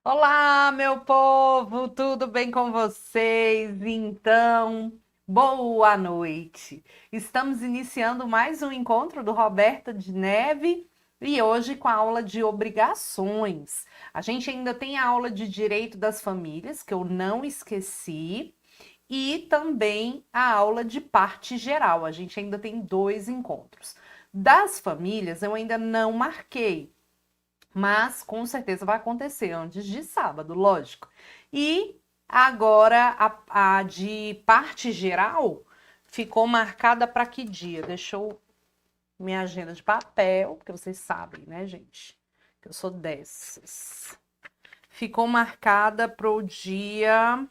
Olá, meu povo, tudo bem com vocês? Então, boa noite. Estamos iniciando mais um encontro do Roberta de Neve e hoje com a aula de obrigações. A gente ainda tem a aula de direito das famílias, que eu não esqueci, e também a aula de parte geral. A gente ainda tem dois encontros. Das famílias, eu ainda não marquei. Mas com certeza vai acontecer antes de sábado, lógico. E agora a de parte geral ficou marcada para que dia? Deixa eu minha agenda de papel, porque vocês sabem, né, gente? Que eu sou dessas. Ficou marcada para o dia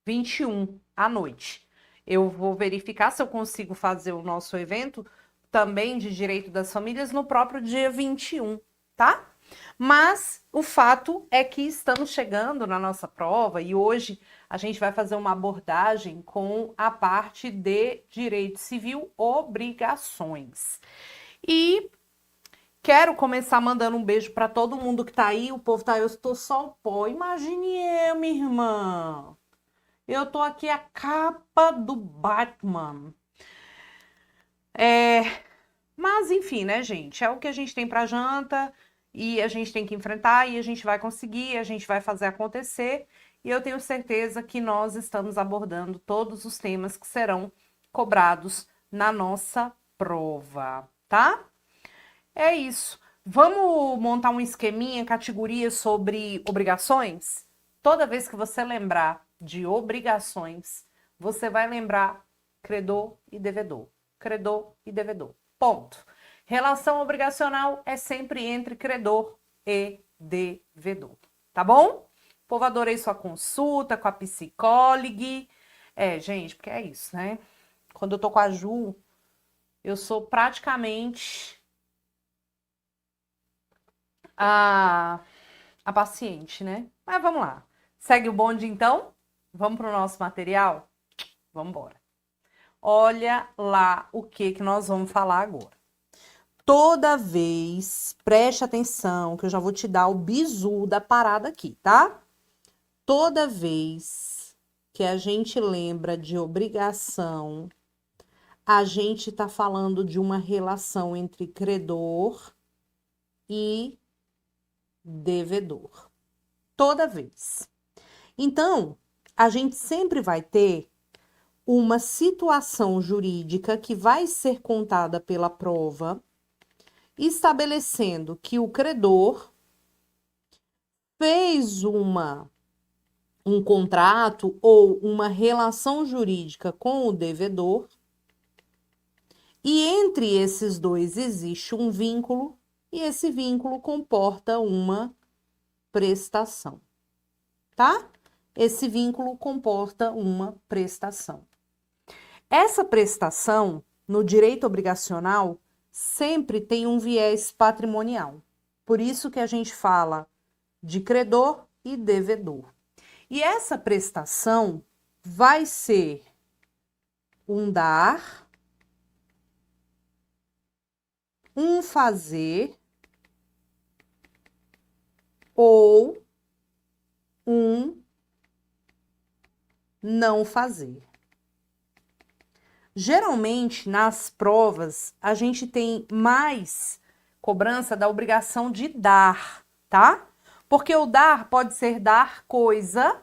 21 à noite. Eu vou verificar se eu consigo fazer o nosso evento também de direito das famílias no próprio dia 21, tá? Mas o fato é que estamos chegando na nossa prova e hoje a gente vai fazer uma abordagem com a parte de direito civil, obrigações. E quero começar mandando um beijo para todo mundo que tá aí. O povo tá, eu estou só o pó. Imagine eu, minha irmã. Eu tô aqui a capa do Batman. É, mas enfim, né, gente? É o que a gente tem para janta e a gente tem que enfrentar e a gente vai conseguir, a gente vai fazer acontecer. E eu tenho certeza que nós estamos abordando todos os temas que serão cobrados na nossa prova, tá? É isso. Vamos montar um esqueminha, categoria sobre obrigações? Toda vez que você lembrar de obrigações, você vai lembrar credor e devedor. Credor e devedor. Ponto. Relação obrigacional é sempre entre credor e devedor. Tá bom? Povo, adorei sua consulta com a psicóloga. É, gente, porque é isso, né? Quando eu tô com a Ju, eu sou praticamente a, a paciente, né? Mas vamos lá. Segue o bonde então? Vamos para o nosso material? Vamos embora. Olha lá o que nós vamos falar agora. Toda vez, preste atenção, que eu já vou te dar o bizu da parada aqui, tá? Toda vez que a gente lembra de obrigação, a gente tá falando de uma relação entre credor e devedor. Toda vez. Então, a gente sempre vai ter uma situação jurídica que vai ser contada pela prova, estabelecendo que o credor fez um contrato ou uma relação jurídica com o devedor, e entre esses dois existe um vínculo, e esse vínculo comporta uma prestação, tá? Esse vínculo comporta uma prestação. Essa prestação, no direito obrigacional, sempre tem um viés patrimonial. Por isso que a gente fala de credor e devedor. E essa prestação vai ser um dar, um fazer ou um não fazer. Geralmente, nas provas, a gente tem mais cobrança da obrigação de dar, tá? Porque o dar pode ser dar coisa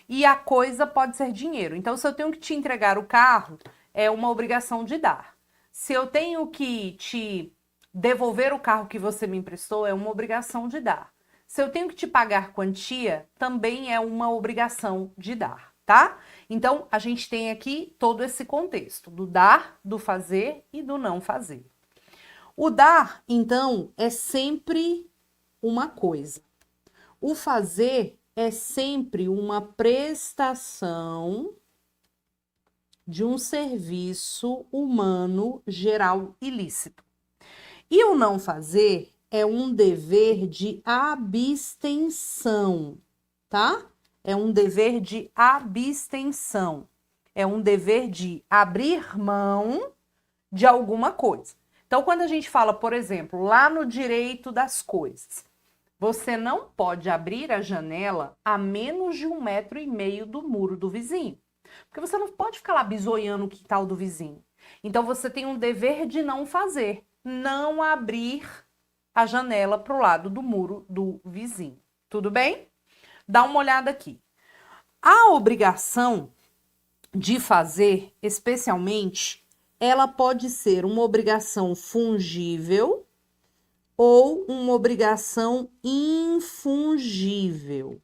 e a coisa pode ser dinheiro. Então, se eu tenho que te entregar o carro, é uma obrigação de dar. Se eu tenho que te devolver o carro que você me emprestou, é uma obrigação de dar. Se eu tenho que te pagar quantia, também é uma obrigação de dar, tá? Então, a gente tem aqui todo esse contexto do dar, do fazer e do não fazer. O dar, então, é sempre uma coisa. O fazer é sempre uma prestação de um serviço humano geral ilícito. E o não fazer é um dever de abstenção, tá? É um dever de abstenção. É um dever de abrir mão de alguma coisa. Então, quando a gente fala, por exemplo, lá no direito das coisas, você não pode abrir a janela a menos de 1,5 m do muro do vizinho. Porque você não pode ficar lá bisoiando o quintal do vizinho. Então, você tem um dever de não fazer. Não abrir a janela para o lado do muro do vizinho. Tudo bem? Dá uma olhada aqui. A obrigação de fazer, especialmente, ela pode ser uma obrigação fungível ou uma obrigação infungível.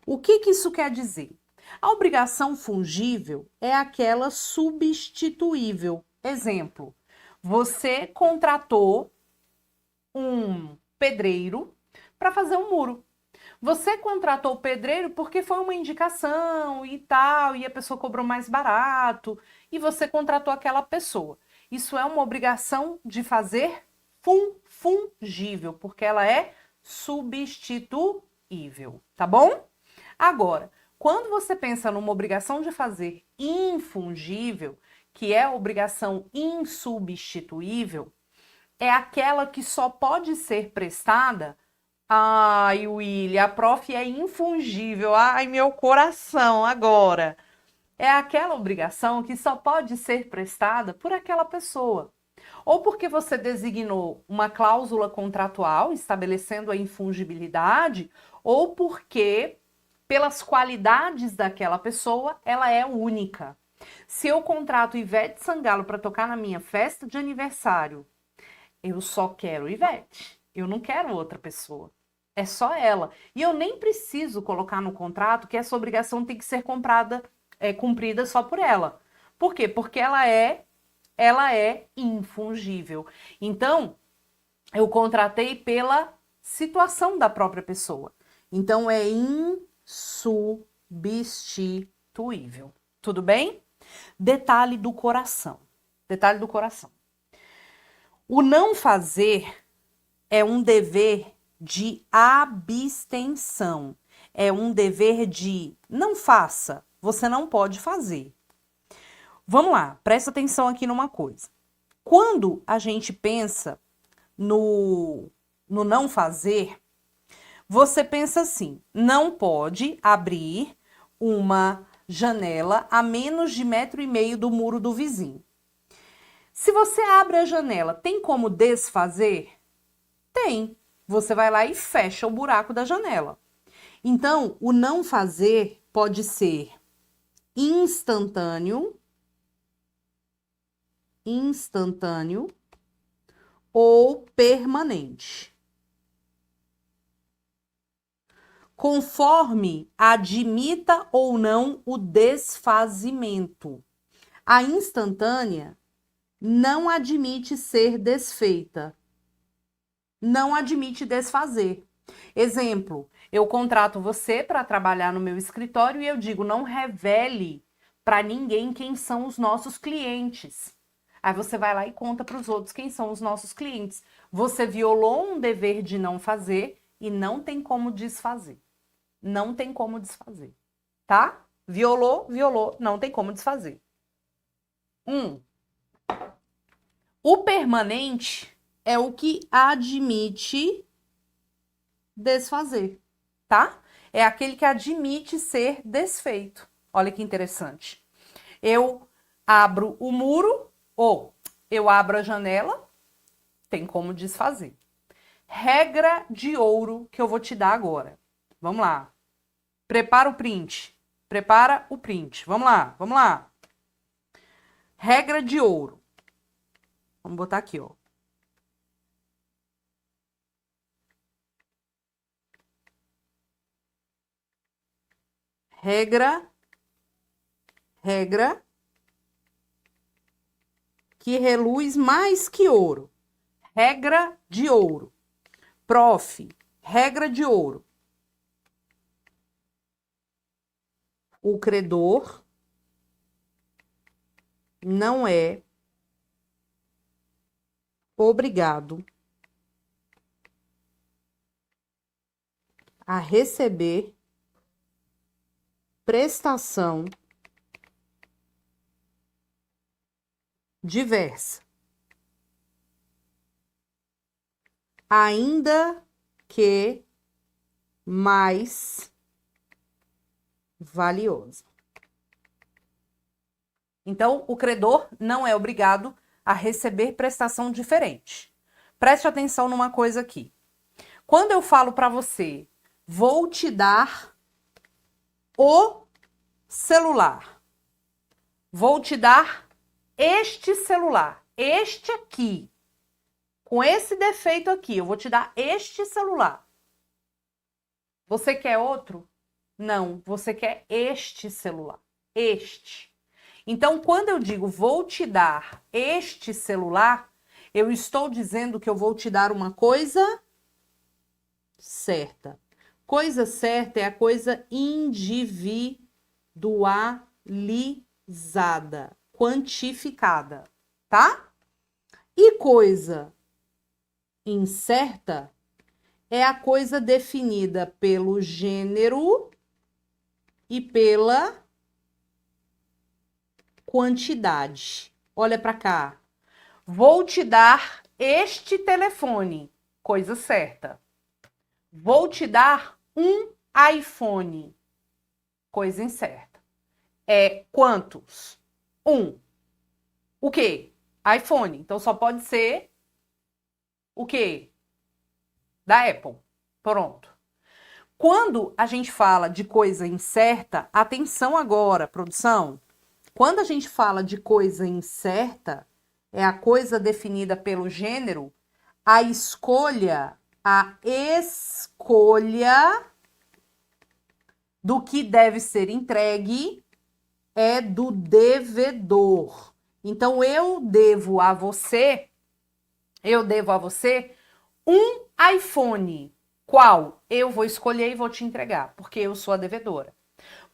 O que isso quer dizer? A obrigação fungível é aquela substituível. Exemplo, você contratou um pedreiro para fazer um muro. Você contratou o pedreiro porque foi uma indicação e tal, e a pessoa cobrou mais barato, e você contratou aquela pessoa. Isso é uma obrigação de fazer fungível, porque ela é substituível, tá bom? Agora, quando você pensa numa obrigação de fazer infungível, que é a obrigação insubstituível, é aquela que só pode ser prestada. Ai, William, a prof é infungível. Ai, meu coração, agora. É aquela obrigação que só pode ser prestada por aquela pessoa. Ou porque você designou uma cláusula contratual estabelecendo a infungibilidade, ou porque, pelas qualidades daquela pessoa, ela é única. Se eu contrato Ivete Sangalo para tocar na minha festa de aniversário, eu só quero Ivete. Eu não quero outra pessoa. É só ela. E eu nem preciso colocar no contrato que essa obrigação tem que ser cumprida só por ela. Por quê? Porque ela é infungível. Então, eu contratei pela situação da própria pessoa. Então, é insubstituível. Tudo bem? Detalhe do coração. Detalhe do coração. O não fazer é um dever de abstenção. É um dever de não faça, você não pode fazer. Vamos lá, presta atenção aqui numa coisa. Quando a gente pensa no não fazer, você pensa assim, não pode abrir uma janela a menos de 1,5 m do muro do vizinho. Se você abre a janela, tem como desfazer? Tem. Você vai lá e fecha o buraco da janela. Então, o não fazer pode ser instantâneo ou permanente. Conforme admita ou não o desfazimento. A instantânea não admite ser desfeita. Não admite desfazer. Exemplo, eu contrato você para trabalhar no meu escritório e eu digo, não revele para ninguém quem são os nossos clientes. Aí você vai lá e conta para os outros quem são os nossos clientes. Você violou um dever de não fazer e não tem como desfazer. Não tem como desfazer, tá? Violou, não tem como desfazer. O permanente é o que admite desfazer, tá? É aquele que admite ser desfeito. Olha que interessante. Eu abro o muro ou eu abro a janela, tem como desfazer. Regra de ouro que eu vou te dar agora. Vamos lá. Prepara o print. Prepara o print. Vamos lá, vamos lá. Regra de ouro. Vamos botar aqui, ó. Regra que reluz mais que ouro. Regra de ouro. Prof, regra de ouro. O credor não é obrigado a receber prestação diversa. ainda que mais valiosa. Então, o credor não é obrigado a receber prestação diferente. Preste atenção numa coisa aqui. Quando eu falo para você, vou te dar o celular. Vou te dar este celular, este aqui. Com esse defeito aqui, eu vou te dar este celular. Você quer outro? Não, você quer este celular. Este. Então, quando eu digo vou te dar este celular, eu estou dizendo que eu vou te dar uma coisa certa. Coisa certa é a coisa individualizada, quantificada, tá? E coisa incerta é a coisa definida pelo gênero e pela quantidade. Olha para cá. Vou te dar este telefone, coisa certa. Vou te dar um iPhone, coisa incerta. É quantos? Um. O quê? iPhone. Então só pode ser o quê? Da Apple. Pronto. Quando a gente fala de coisa incerta, atenção agora, produção. Quando a gente fala de coisa incerta, é a coisa definida pelo gênero, a escolha do que deve ser entregue é do devedor. Então, eu devo a você um iPhone. Qual? Eu vou escolher e vou te entregar, porque eu sou a devedora.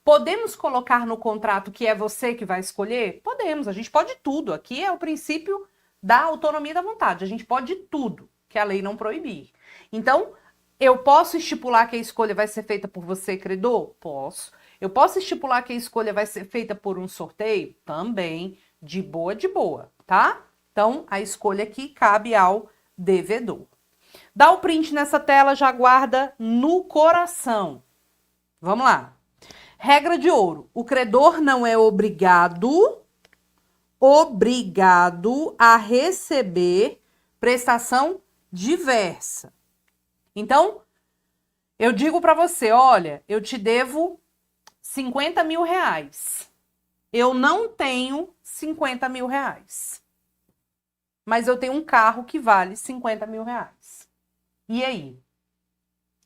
Podemos colocar no contrato que é você que vai escolher? Podemos, a gente pode tudo. Aqui é o princípio da autonomia da vontade. A gente pode tudo que a lei não proibir. Então, eu posso estipular que a escolha vai ser feita por você, credor? Posso. Eu posso estipular que a escolha vai ser feita por um sorteio? Também. De boa, tá? Então, a escolha aqui cabe ao devedor. Dá o print nessa tela, já guarda no coração. Vamos lá. Regra de ouro. O credor não é obrigado a receber prestação diversa. Então, eu digo para você, olha, eu te devo 50 mil reais. Eu não tenho 50 mil reais. Mas eu tenho um carro que vale 50 mil reais. E aí?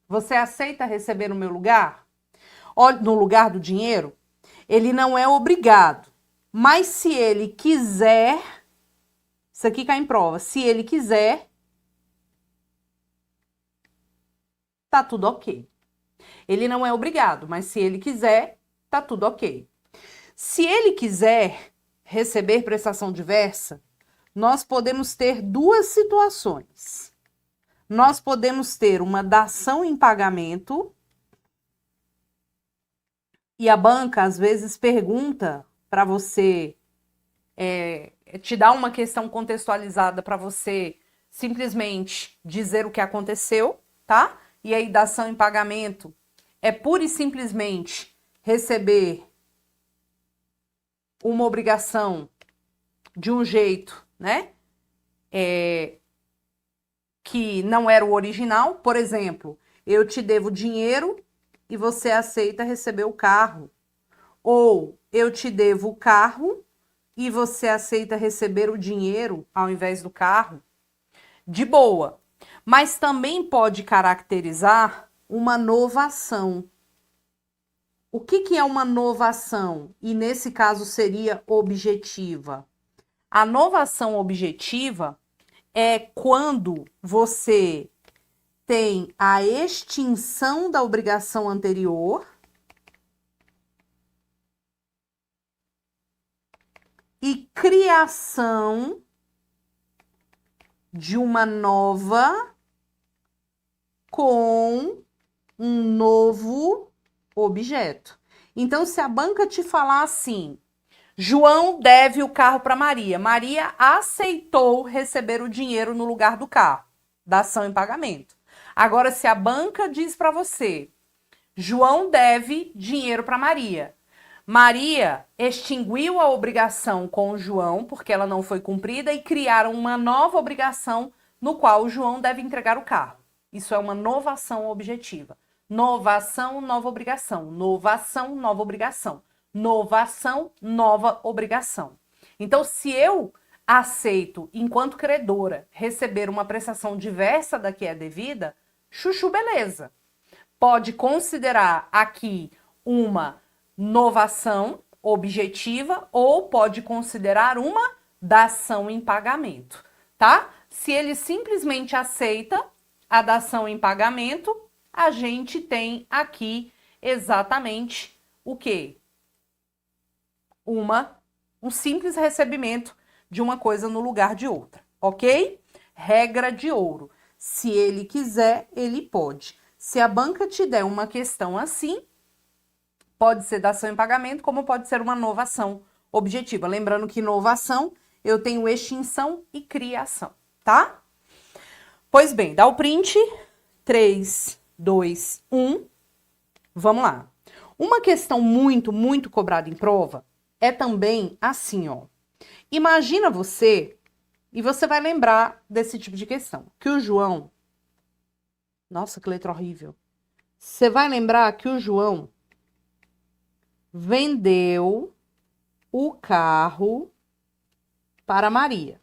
Você aceita receber no meu lugar? No lugar do dinheiro? Ele não é obrigado. Mas se ele quiser, isso aqui cai em prova, se ele quiser, tá tudo ok. Ele não é obrigado, mas se ele quiser, tá tudo ok. Se ele quiser receber prestação diversa, nós podemos ter duas situações. Nós podemos ter uma dação em pagamento e a banca às vezes pergunta para você, te dá uma questão contextualizada para você simplesmente dizer o que aconteceu, tá? E aí dação em pagamento é pura e simplesmente receber uma obrigação de um jeito, né? Que não era o original. Por exemplo, eu te devo dinheiro e você aceita receber o carro. Ou eu te devo o carro e você aceita receber o dinheiro ao invés do carro. De boa. Mas também pode caracterizar uma novação. O que é uma novação? E nesse caso seria objetiva. A novação objetiva é quando você tem a extinção da obrigação anterior e criação de uma nova com um novo objeto. Então, se a banca te falar assim, João deve o carro para Maria, Maria aceitou receber o dinheiro no lugar do carro. dação em pagamento. Agora, se a banca diz para você, João deve dinheiro para Maria. Maria extinguiu a obrigação com o João, porque ela não foi cumprida, e criaram uma nova obrigação no qual o João deve entregar o carro. Isso é uma novação objetiva. Novação, nova obrigação. Novação, nova obrigação. Novação, nova obrigação. Então, se eu aceito, enquanto credora, receber uma prestação diversa da que é devida, chuchu, beleza. Pode considerar aqui uma novação objetiva ou pode considerar uma dação em pagamento, tá? Se ele simplesmente aceita a dação em pagamento, a gente tem aqui exatamente o quê? Um simples recebimento de uma coisa no lugar de outra, ok? Regra de ouro. Se ele quiser, ele pode. Se a banca te der uma questão assim, pode ser dação em pagamento, como pode ser uma novação objetiva. Lembrando que novação, eu tenho extinção e criação, tá? Pois bem, dá o print. 3, 2, 1. Vamos lá. Uma questão muito cobrada em prova é também assim, ó. Imagina você, e você vai lembrar desse tipo de questão, que o João... Nossa, que letra horrível. Você vai lembrar que o João vendeu o carro para Maria,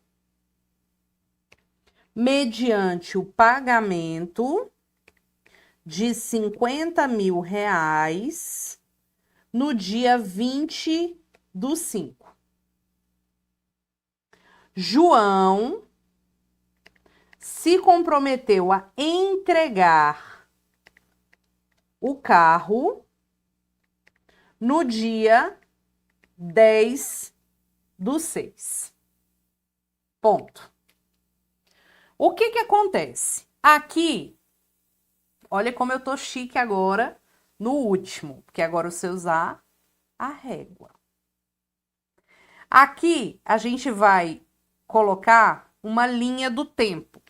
mediante o pagamento de 50 mil reais no dia 20/5. João se comprometeu a entregar o carro no dia 10/6. Ponto. O que que acontece? Aqui, olha como eu tô chique agora no último, porque agora eu sei usar a régua. Aqui, a gente vai colocar uma linha do tempo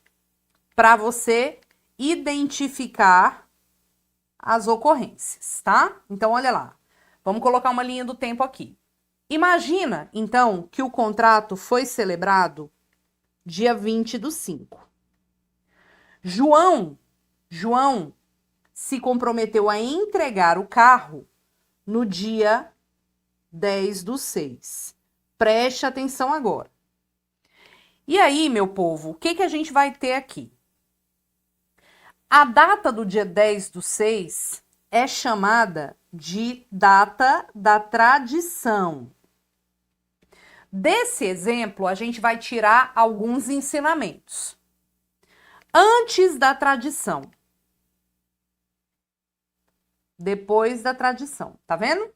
para você identificar as ocorrências, tá? Então, olha lá. Vamos colocar uma linha do tempo aqui. Imagina, então, que o contrato foi celebrado dia 20/5. João se comprometeu a entregar o carro no dia 10/6. Preste atenção agora. E aí, meu povo, o que que a gente vai ter aqui? A data do dia 10/6 é chamada de data da tradição. Desse exemplo, a gente vai tirar alguns ensinamentos. Antes da tradição. Depois da tradição, tá vendo?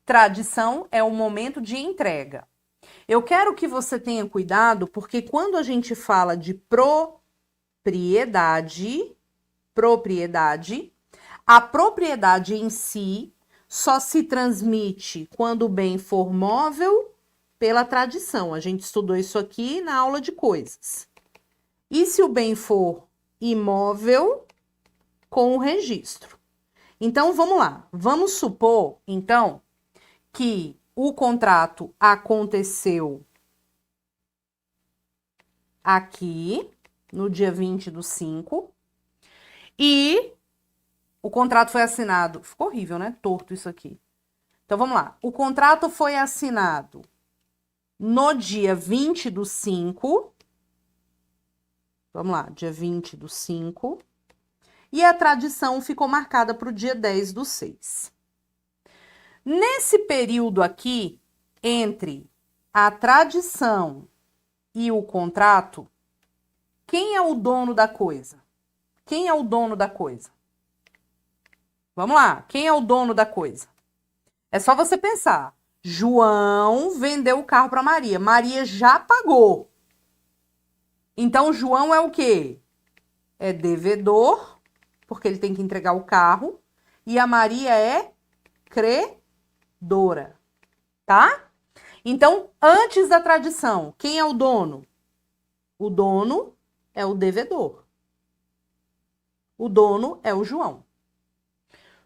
Tradição é o momento de entrega. Eu quero que você tenha cuidado, porque quando a gente fala de propriedade, a propriedade em si só se transmite quando o bem for móvel pela tradição. A gente estudou isso aqui na aula de coisas. E se o bem for imóvel, com o registro. Então, vamos lá. Vamos supor, então, que o contrato aconteceu aqui, no dia 20/5, e o contrato foi assinado... Ficou horrível, né? Torto isso aqui. Então, vamos lá. O contrato foi assinado no dia 20/5. Vamos lá, dia 20/5. E a tradição ficou marcada para o dia 10/6. Nesse período aqui, entre a tradição e o contrato, quem é o dono da coisa? Quem é o dono da coisa? Vamos lá, quem é o dono da coisa? É só você pensar. João vendeu o carro para Maria. Maria já pagou. Então, João é o quê? É devedor, porque ele tem que entregar o carro. E a Maria é credora, tá? Então, antes da tradição, quem é o dono? O dono é o devedor. O dono é o João.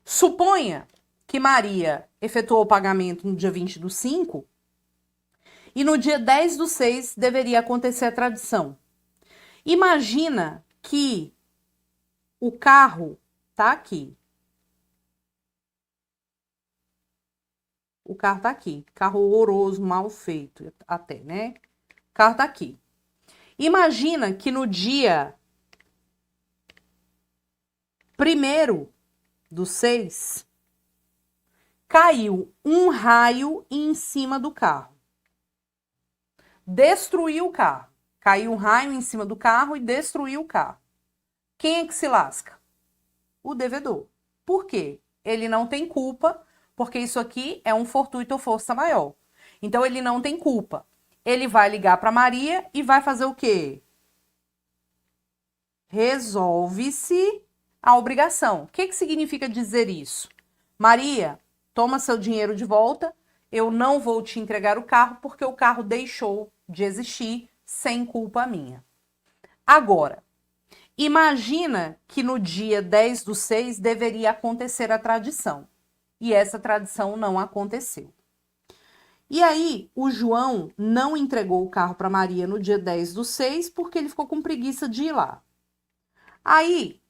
Suponha que Maria efetuou o pagamento no dia 20/5 e no dia 10/6 deveria acontecer a tradição. Imagina que o carro tá aqui. O carro tá aqui. Carro horroroso, mal feito até, né? O carro tá aqui. Imagina que no dia 1/6 caiu um raio em cima do carro. Destruiu o carro. Caiu um raio em cima do carro e destruiu o carro. Quem é que se lasca? O devedor. Por quê? Ele não tem culpa, porque isso aqui é um fortuito ou força maior. Então, ele não tem culpa. Ele vai ligar para Maria e vai fazer o quê? Resolve-se a obrigação. O que significa dizer isso? Maria, toma seu dinheiro de volta, eu não vou te entregar o carro porque o carro deixou de existir sem culpa minha. Agora, imagina que no dia 10/6 deveria acontecer a tradição. E essa tradição não aconteceu. E aí, o João não entregou o carro para Maria no dia 10/6 porque ele ficou com preguiça de ir lá. Aí,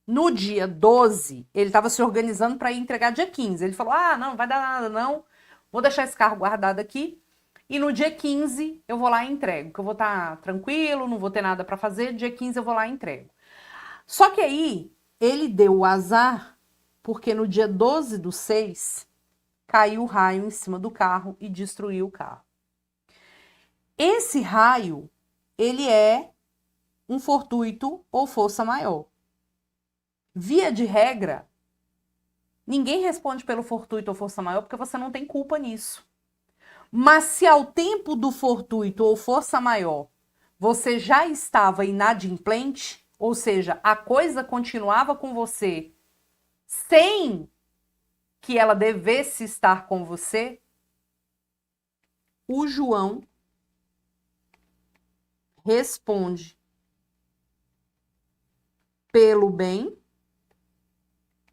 no dia 12, ele estava se organizando para ir entregar dia 15. Ele falou, não vai dar nada não, vou deixar esse carro guardado aqui. E no dia 15 eu vou lá e entrego, que eu vou estar tranquilo, não vou ter nada para fazer, dia 15 eu vou lá e entrego. Só que aí, ele deu o azar, porque no dia 12/6, caiu o raio em cima do carro e destruiu o carro. Esse raio, ele é um fortuito ou força maior. Via de regra, ninguém responde pelo fortuito ou força maior porque você não tem culpa nisso. Mas se ao tempo do fortuito ou força maior você já estava inadimplente, ou seja, a coisa continuava com você sem que ela devesse estar com você, o João responde pelo bem,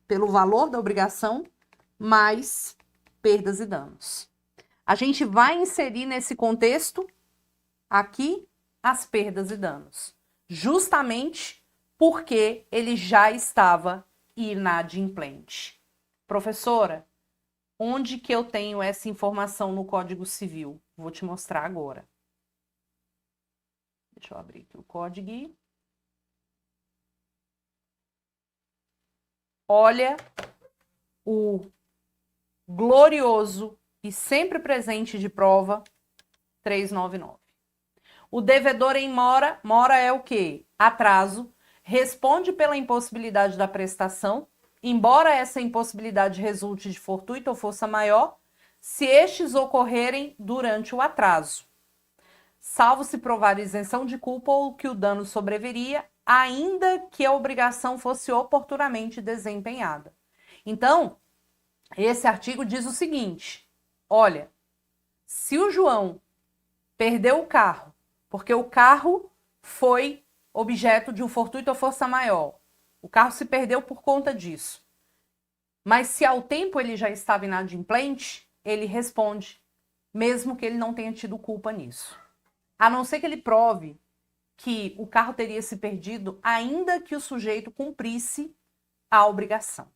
pelo valor da obrigação, mais perdas e danos. A gente vai inserir nesse contexto aqui as perdas e danos, justamente porque ele já estava inadimplente. Professora, onde que eu tenho essa informação no Código Civil? Vou te mostrar agora. Deixa eu abrir aqui o código. Olha o glorioso e sempre presente de prova 399. O devedor em mora, mora é o quê? Atraso, responde pela impossibilidade da prestação, embora essa impossibilidade resulte de fortuito ou força maior, se estes ocorrerem durante o atraso, salvo se provar isenção de culpa ou que o dano sobreviria, ainda que a obrigação fosse oportunamente desempenhada. Então, esse artigo diz o seguinte, olha, se o João perdeu o carro, porque o carro foi objeto de um fortuito ou força maior, o carro se perdeu por conta disso, mas se ao tempo ele já estava inadimplente, ele responde, mesmo que ele não tenha tido culpa nisso. A não ser que ele prove que o carro teria se perdido ainda que o sujeito cumprisse a obrigação.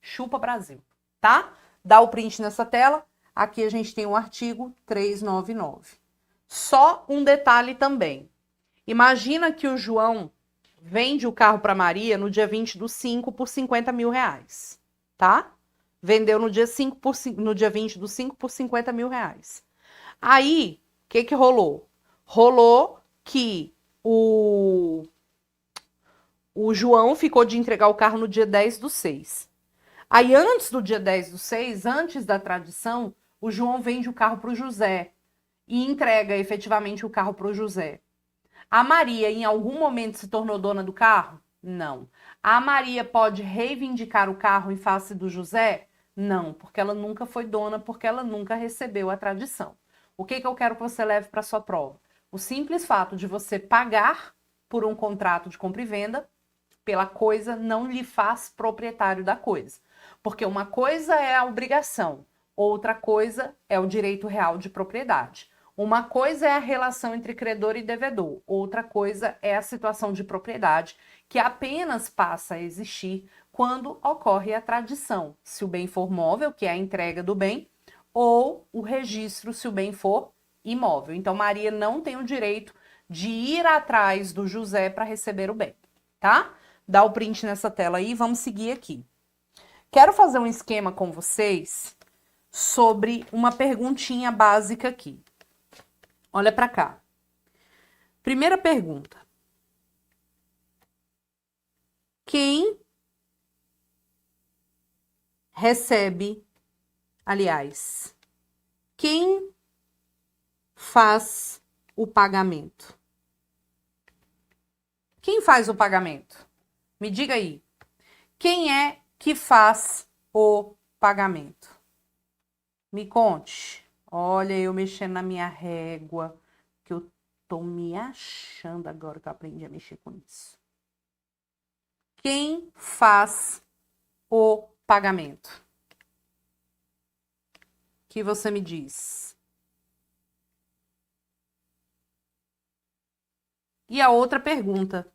Chupa Brasil, tá? Dá o print nessa tela. Aqui a gente tem o artigo 399. Só um detalhe também. Imagina que o João vende o carro para Maria no dia 20/5 por 50 mil reais, tá? Vendeu no dia 20/5 por 50 mil reais. Aí, o que rolou? Rolou que o João ficou de entregar o carro no dia 10/6. Aí, antes do dia 10/6, antes da tradição, o João vende o carro para o José e entrega efetivamente o carro para o José. A Maria, em algum momento, se tornou dona do carro? Não. A Maria pode reivindicar o carro em face do José? Não, porque ela nunca foi dona, porque ela nunca recebeu a tradição. O que eu quero que você leve para sua prova? O simples fato de você pagar por um contrato de compra e venda pela coisa não lhe faz proprietário da coisa. Porque uma coisa é a obrigação, outra coisa é o direito real de propriedade. Uma coisa é a relação entre credor e devedor, outra coisa é a situação de propriedade, que apenas passa a existir quando ocorre a tradição, se o bem for móvel, que é a entrega do bem, ou o registro, se o bem for imóvel. Então, Maria não tem o direito de ir atrás do José para receber o bem, tá? Dá o print nessa tela aí, vamos seguir aqui. Quero fazer um esquema com vocês sobre uma perguntinha básica aqui. Olha para cá. Primeira pergunta. Quem recebe, aliás, quem faz o pagamento? Quem faz o pagamento? Me diga aí. Quem é que faz o pagamento? Me conte. Olha, eu mexendo na minha régua, que eu tô me achando agora que eu aprendi a mexer com isso. Quem faz o pagamento? O que você me diz? E a outra pergunta.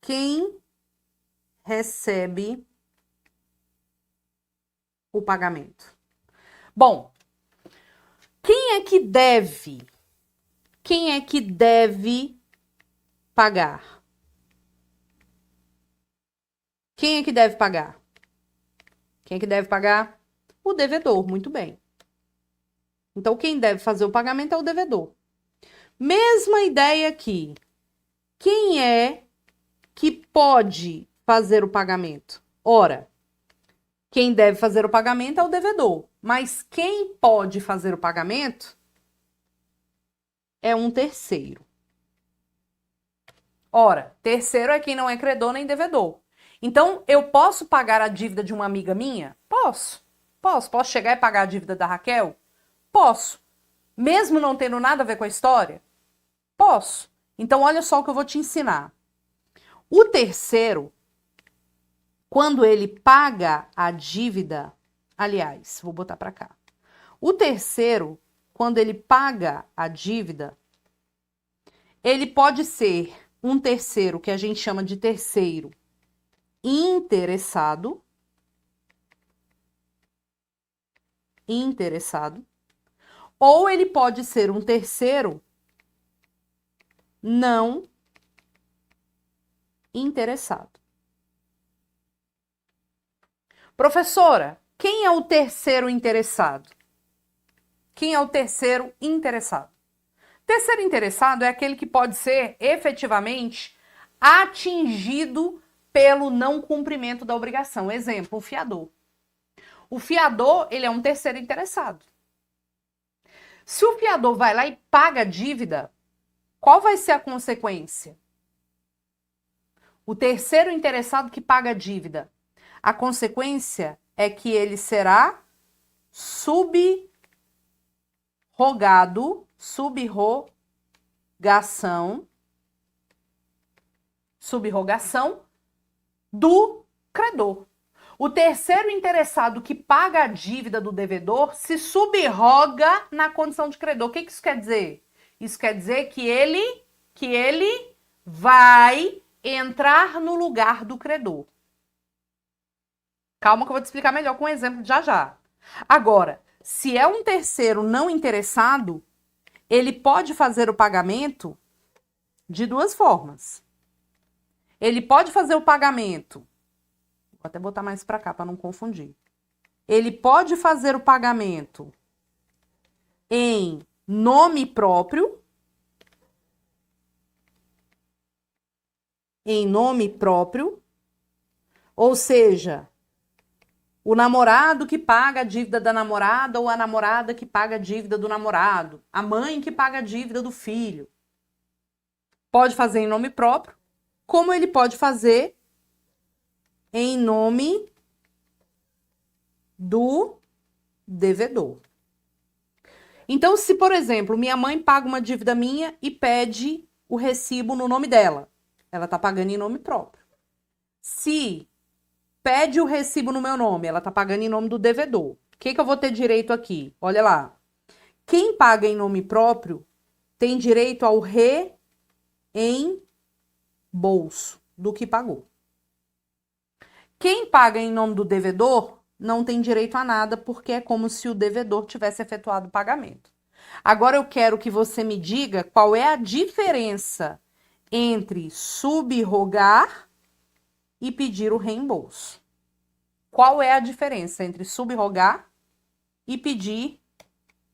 Quem recebe o pagamento? Bom, quem é que deve? Quem é que deve pagar? Quem é que deve pagar? Quem é que deve pagar? O devedor, muito bem. Então, quem deve fazer o pagamento é o devedor. Mesma ideia aqui. Quem é que pode fazer o pagamento? Ora, quem deve fazer o pagamento é o devedor. Mas quem pode fazer o pagamento é um terceiro. Ora, terceiro é quem não é credor nem devedor. Então, eu posso pagar a dívida de uma amiga minha? Posso. Posso chegar e pagar a dívida da Raquel? Posso. Mesmo não tendo nada a ver com a história? Posso. Então, olha só o que eu vou te ensinar. O terceiro, quando ele paga a dívida, aliás, vou botar para cá. O terceiro, quando ele paga a dívida, ele pode ser um terceiro que a gente chama de terceiro interessado, ou ele pode ser um terceiro não interessado. Professora, quem é o terceiro interessado? Quem é o terceiro interessado? Terceiro interessado é aquele que pode ser efetivamente atingido pelo não cumprimento da obrigação. Exemplo, o fiador. O fiador, ele é um terceiro interessado. Se o fiador vai lá e paga a dívida, qual vai ser a consequência? O terceiro interessado que paga a dívida. A consequência é que ele será subrogado do credor. O terceiro interessado que paga a dívida do devedor se subroga na condição de credor. O que isso quer dizer? Isso quer dizer que ele vai entrar no lugar do credor. Calma que eu vou te explicar melhor com um exemplo já já. Agora, se é um terceiro não interessado, ele pode fazer o pagamento de duas formas. Ele pode fazer o pagamento, vou até botar mais para cá para não confundir. Ele pode fazer o pagamento em nome próprio, ou seja, o namorado que paga a dívida da namorada ou a namorada que paga a dívida do namorado, a mãe que paga a dívida do filho. Pode fazer em nome próprio, como ele pode fazer em nome do devedor. Então, se, por exemplo, minha mãe paga uma dívida minha e pede o recibo no nome dela, ela tá pagando em nome próprio. Se pede o recibo no meu nome, ela tá pagando em nome do devedor. O que eu vou ter direito aqui? Olha lá. Quem paga em nome próprio tem direito ao reembolso do que pagou. Quem paga em nome do devedor não tem direito a nada, porque é como se o devedor tivesse efetuado o pagamento. Agora eu quero que você me diga qual é a diferença entre subrogar e pedir o reembolso. Qual é a diferença entre subrogar e pedir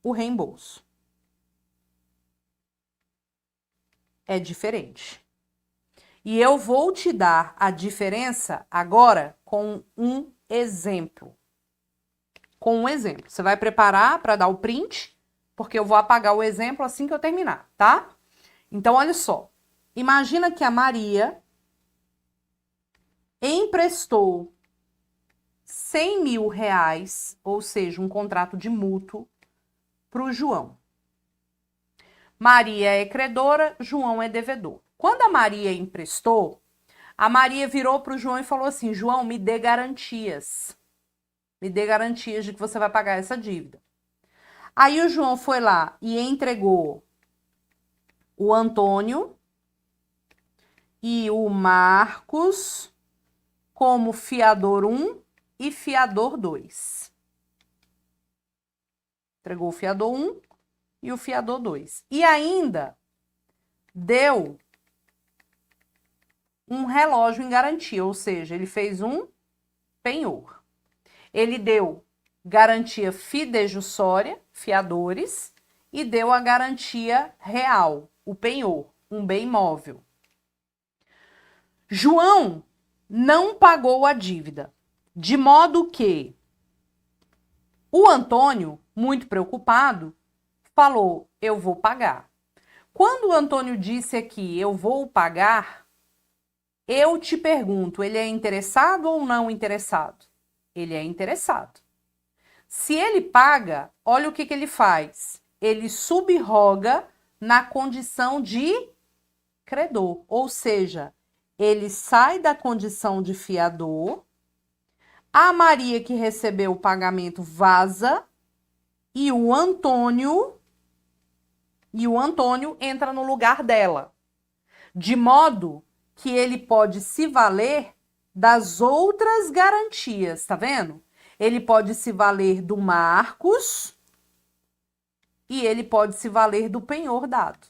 o reembolso? É diferente. E eu vou te dar a diferença agora com um exemplo. Com um exemplo. Você vai preparar para dar o print, porque eu vou apagar o exemplo assim que eu terminar, tá? Então, olha só. Imagina que a Maria emprestou 100 mil reais, ou seja, um contrato de mútuo, para o João. Maria é credora, João é devedor. Quando a Maria emprestou, a Maria virou para o João e falou assim: João, me dê garantias. Me dê garantias de que você vai pagar essa dívida. Aí o João foi lá e entregou o Antônio e o Marcos como fiador 1 e fiador 2. Entregou o fiador 1 e o fiador 2. E ainda deu um relógio em garantia, ou seja, ele fez um penhor. Ele deu garantia fidejussória, fiadores, e deu a garantia real, o penhor, um bem móvel. João não pagou a dívida, de modo que o Antônio, muito preocupado, falou: eu vou pagar. Quando o Antônio disse aqui, eu vou pagar, eu te pergunto, ele é interessado ou não interessado? Ele é interessado. Se ele paga, olha o que ele faz. Ele subroga na condição de credor, ou seja, ele sai da condição de fiador, a Maria que recebeu o pagamento vaza e o Antônio entra no lugar dela, de modo que ele pode se valer das outras garantias, tá vendo? Ele pode se valer do Marcos e ele pode se valer do penhor dado.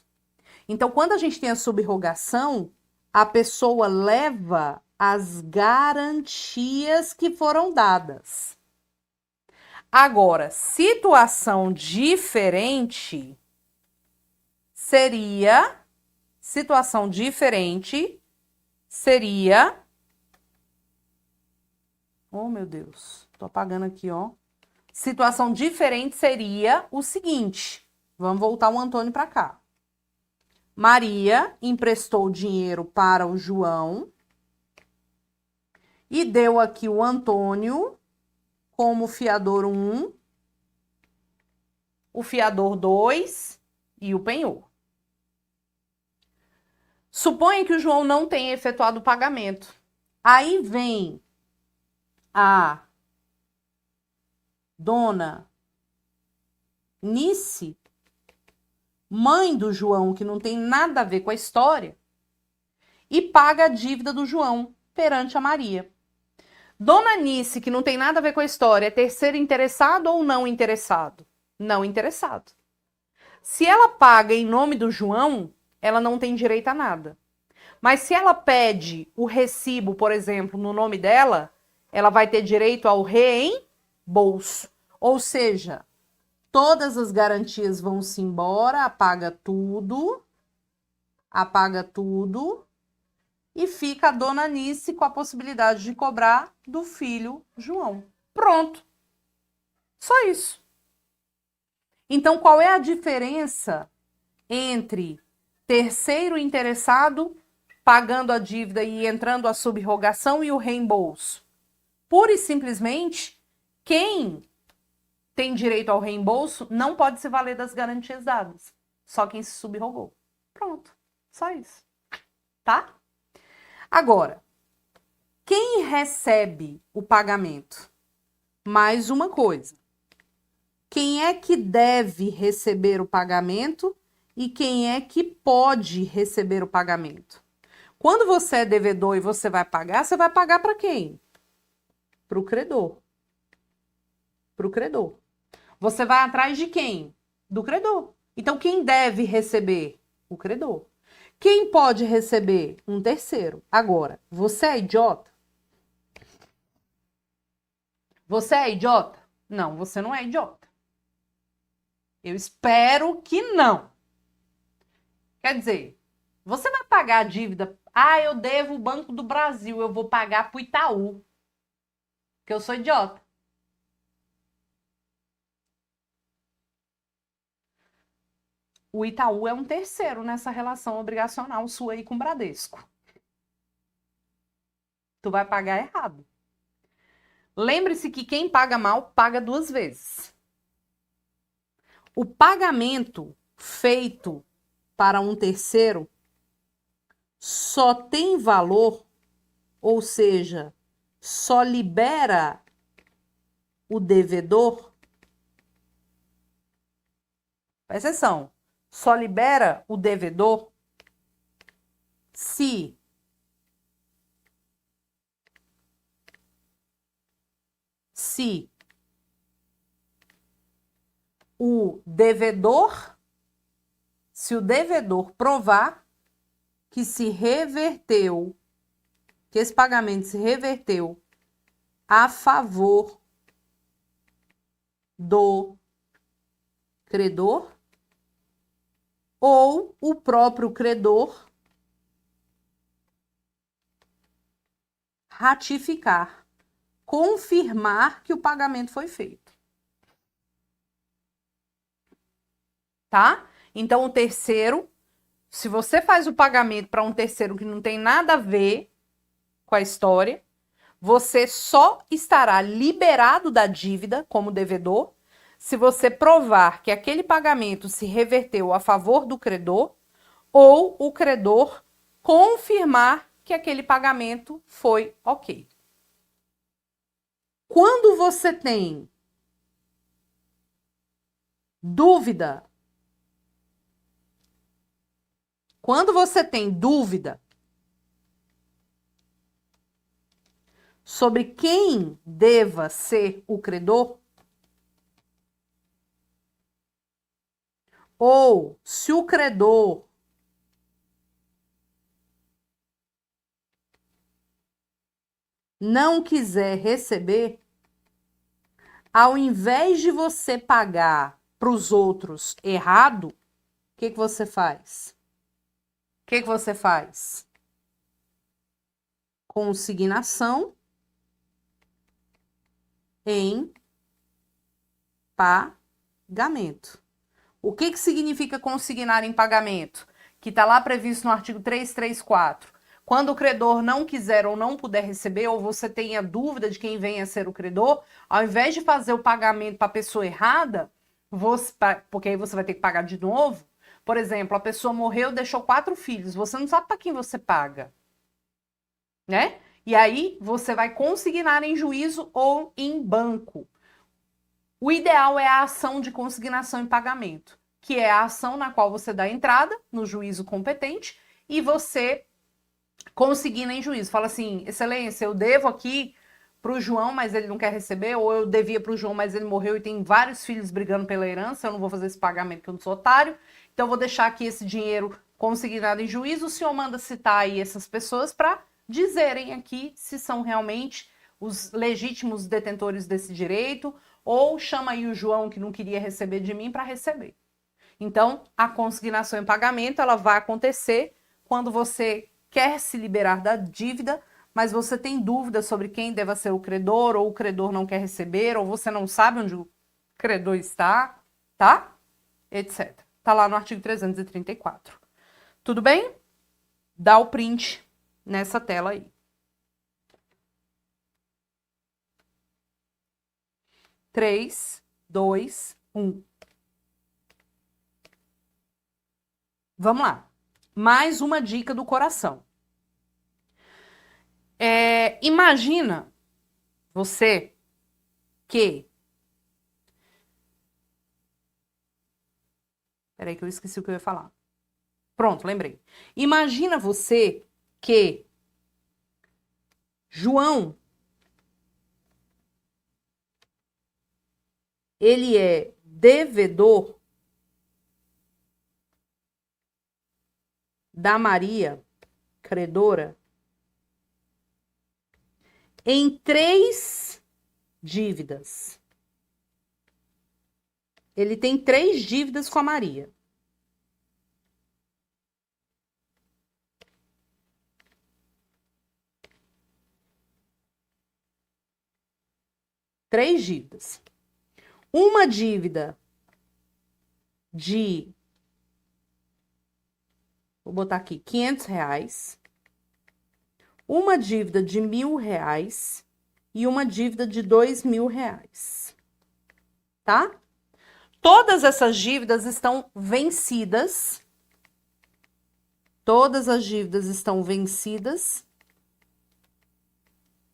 Então, quando a gente tem a subrogação, a pessoa leva as garantias que foram dadas. Agora, situação diferente seria oh, meu Deus, tô apagando aqui, ó. Situação diferente seria o seguinte. Vamos voltar o Antônio para cá. Maria emprestou dinheiro para o João e deu aqui o Antônio como fiador 1, o fiador 2 e o penhor. Suponha que o João não tenha efetuado o pagamento. Aí vem a dona Nice, mãe do João, que não tem nada a ver com a história, e paga a dívida do João perante a Maria. Dona Nice, que não tem nada a ver com a história, é terceiro interessado ou não interessado? Não interessado. Se ela paga em nome do João, ela não tem direito a nada. Mas se ela pede o recibo, por exemplo, no nome dela, ela vai ter direito ao reembolso. Ou seja, todas as garantias vão-se embora, apaga tudo, e fica a dona Nice com a possibilidade de cobrar do filho João. Pronto. Só isso. Então, qual é a diferença entre terceiro interessado pagando a dívida e entrando a subrogação e o reembolso? Pura e simplesmente, quem tem direito ao reembolso, não pode se valer das garantias dadas. Só quem se subrogou. Pronto. Só isso. Tá? Agora, quem recebe o pagamento? Mais uma coisa. Quem é que deve receber o pagamento e quem é que pode receber o pagamento? Quando você é devedor e você vai pagar para quem? Para o credor. Para o credor. Você vai atrás de quem? Do credor. Então, quem deve receber? O credor. Quem pode receber? Um terceiro. Agora, você é idiota? Você é idiota? Não, você não é idiota. Eu espero que não. Quer dizer, você vai pagar a dívida. Ah, eu devo o Banco do Brasil, eu vou pagar pro Itaú. Porque eu sou idiota. O Itaú é um terceiro nessa relação obrigacional sua aí com o Bradesco. Tu vai pagar errado. Lembre-se que quem paga mal, paga duas vezes. O pagamento feito para um terceiro só tem valor, ou seja, só libera o devedor, presta atenção, só libera o devedor se o devedor provar que se reverteu, que esse pagamento se reverteu a favor do credor ou o próprio credor ratificar, confirmar que o pagamento foi feito. Tá? Então, o terceiro, se você faz o pagamento para um terceiro que não tem nada a ver com a história, você só estará liberado da dívida como devedor se você provar que aquele pagamento se reverteu a favor do credor ou o credor confirmar que aquele pagamento foi ok. Quando você tem dúvida, sobre quem deva ser o credor, ou se o credor não quiser receber, ao invés de você pagar para os outros errado, o que você faz? O que você faz? Consignação em pagamento. O que significa consignar em pagamento? Que está lá previsto no artigo 334. Quando o credor não quiser ou não puder receber, ou você tenha dúvida de quem venha a ser o credor, ao invés de fazer o pagamento para a pessoa errada, porque aí você vai ter que pagar de novo. Por exemplo, a pessoa morreu e deixou 4 filhos. Você não sabe para quem você paga, né? E aí você vai consignar em juízo ou em banco. O ideal é a ação de consignação em pagamento, que é a ação na qual você dá entrada no juízo competente e você consigna em juízo. Fala assim, excelência, eu devo aqui para o João, mas ele não quer receber, ou eu devia para o João, mas ele morreu e tem vários filhos brigando pela herança, eu não vou fazer esse pagamento porque eu não sou otário, então eu vou deixar aqui esse dinheiro consignado em juízo. O senhor manda citar aí essas pessoas para dizerem aqui se são realmente os legítimos detentores desse direito, ou chama aí o João que não queria receber de mim para receber. Então, a consignação em pagamento, ela vai acontecer quando você quer se liberar da dívida, mas você tem dúvida sobre quem deva ser o credor, ou o credor não quer receber, ou você não sabe onde o credor está, tá? Etc. Tá lá no artigo 334. Tudo bem? Dá o print nessa tela aí. 3, 2, 1. Vamos lá. Mais uma dica do coração. Imagina você que... Peraí que eu esqueci o que eu ia falar. Pronto, lembrei. Imagina você que João, ele é devedor da Maria, credora, em 3 dívidas. Ele tem 3 dívidas com a Maria. Três dívidas. Uma dívida de... Vou botar aqui, R$500. Uma dívida de R$1.000 e uma dívida de R$2.000. Tá? Todas essas dívidas estão vencidas. Todas as dívidas estão vencidas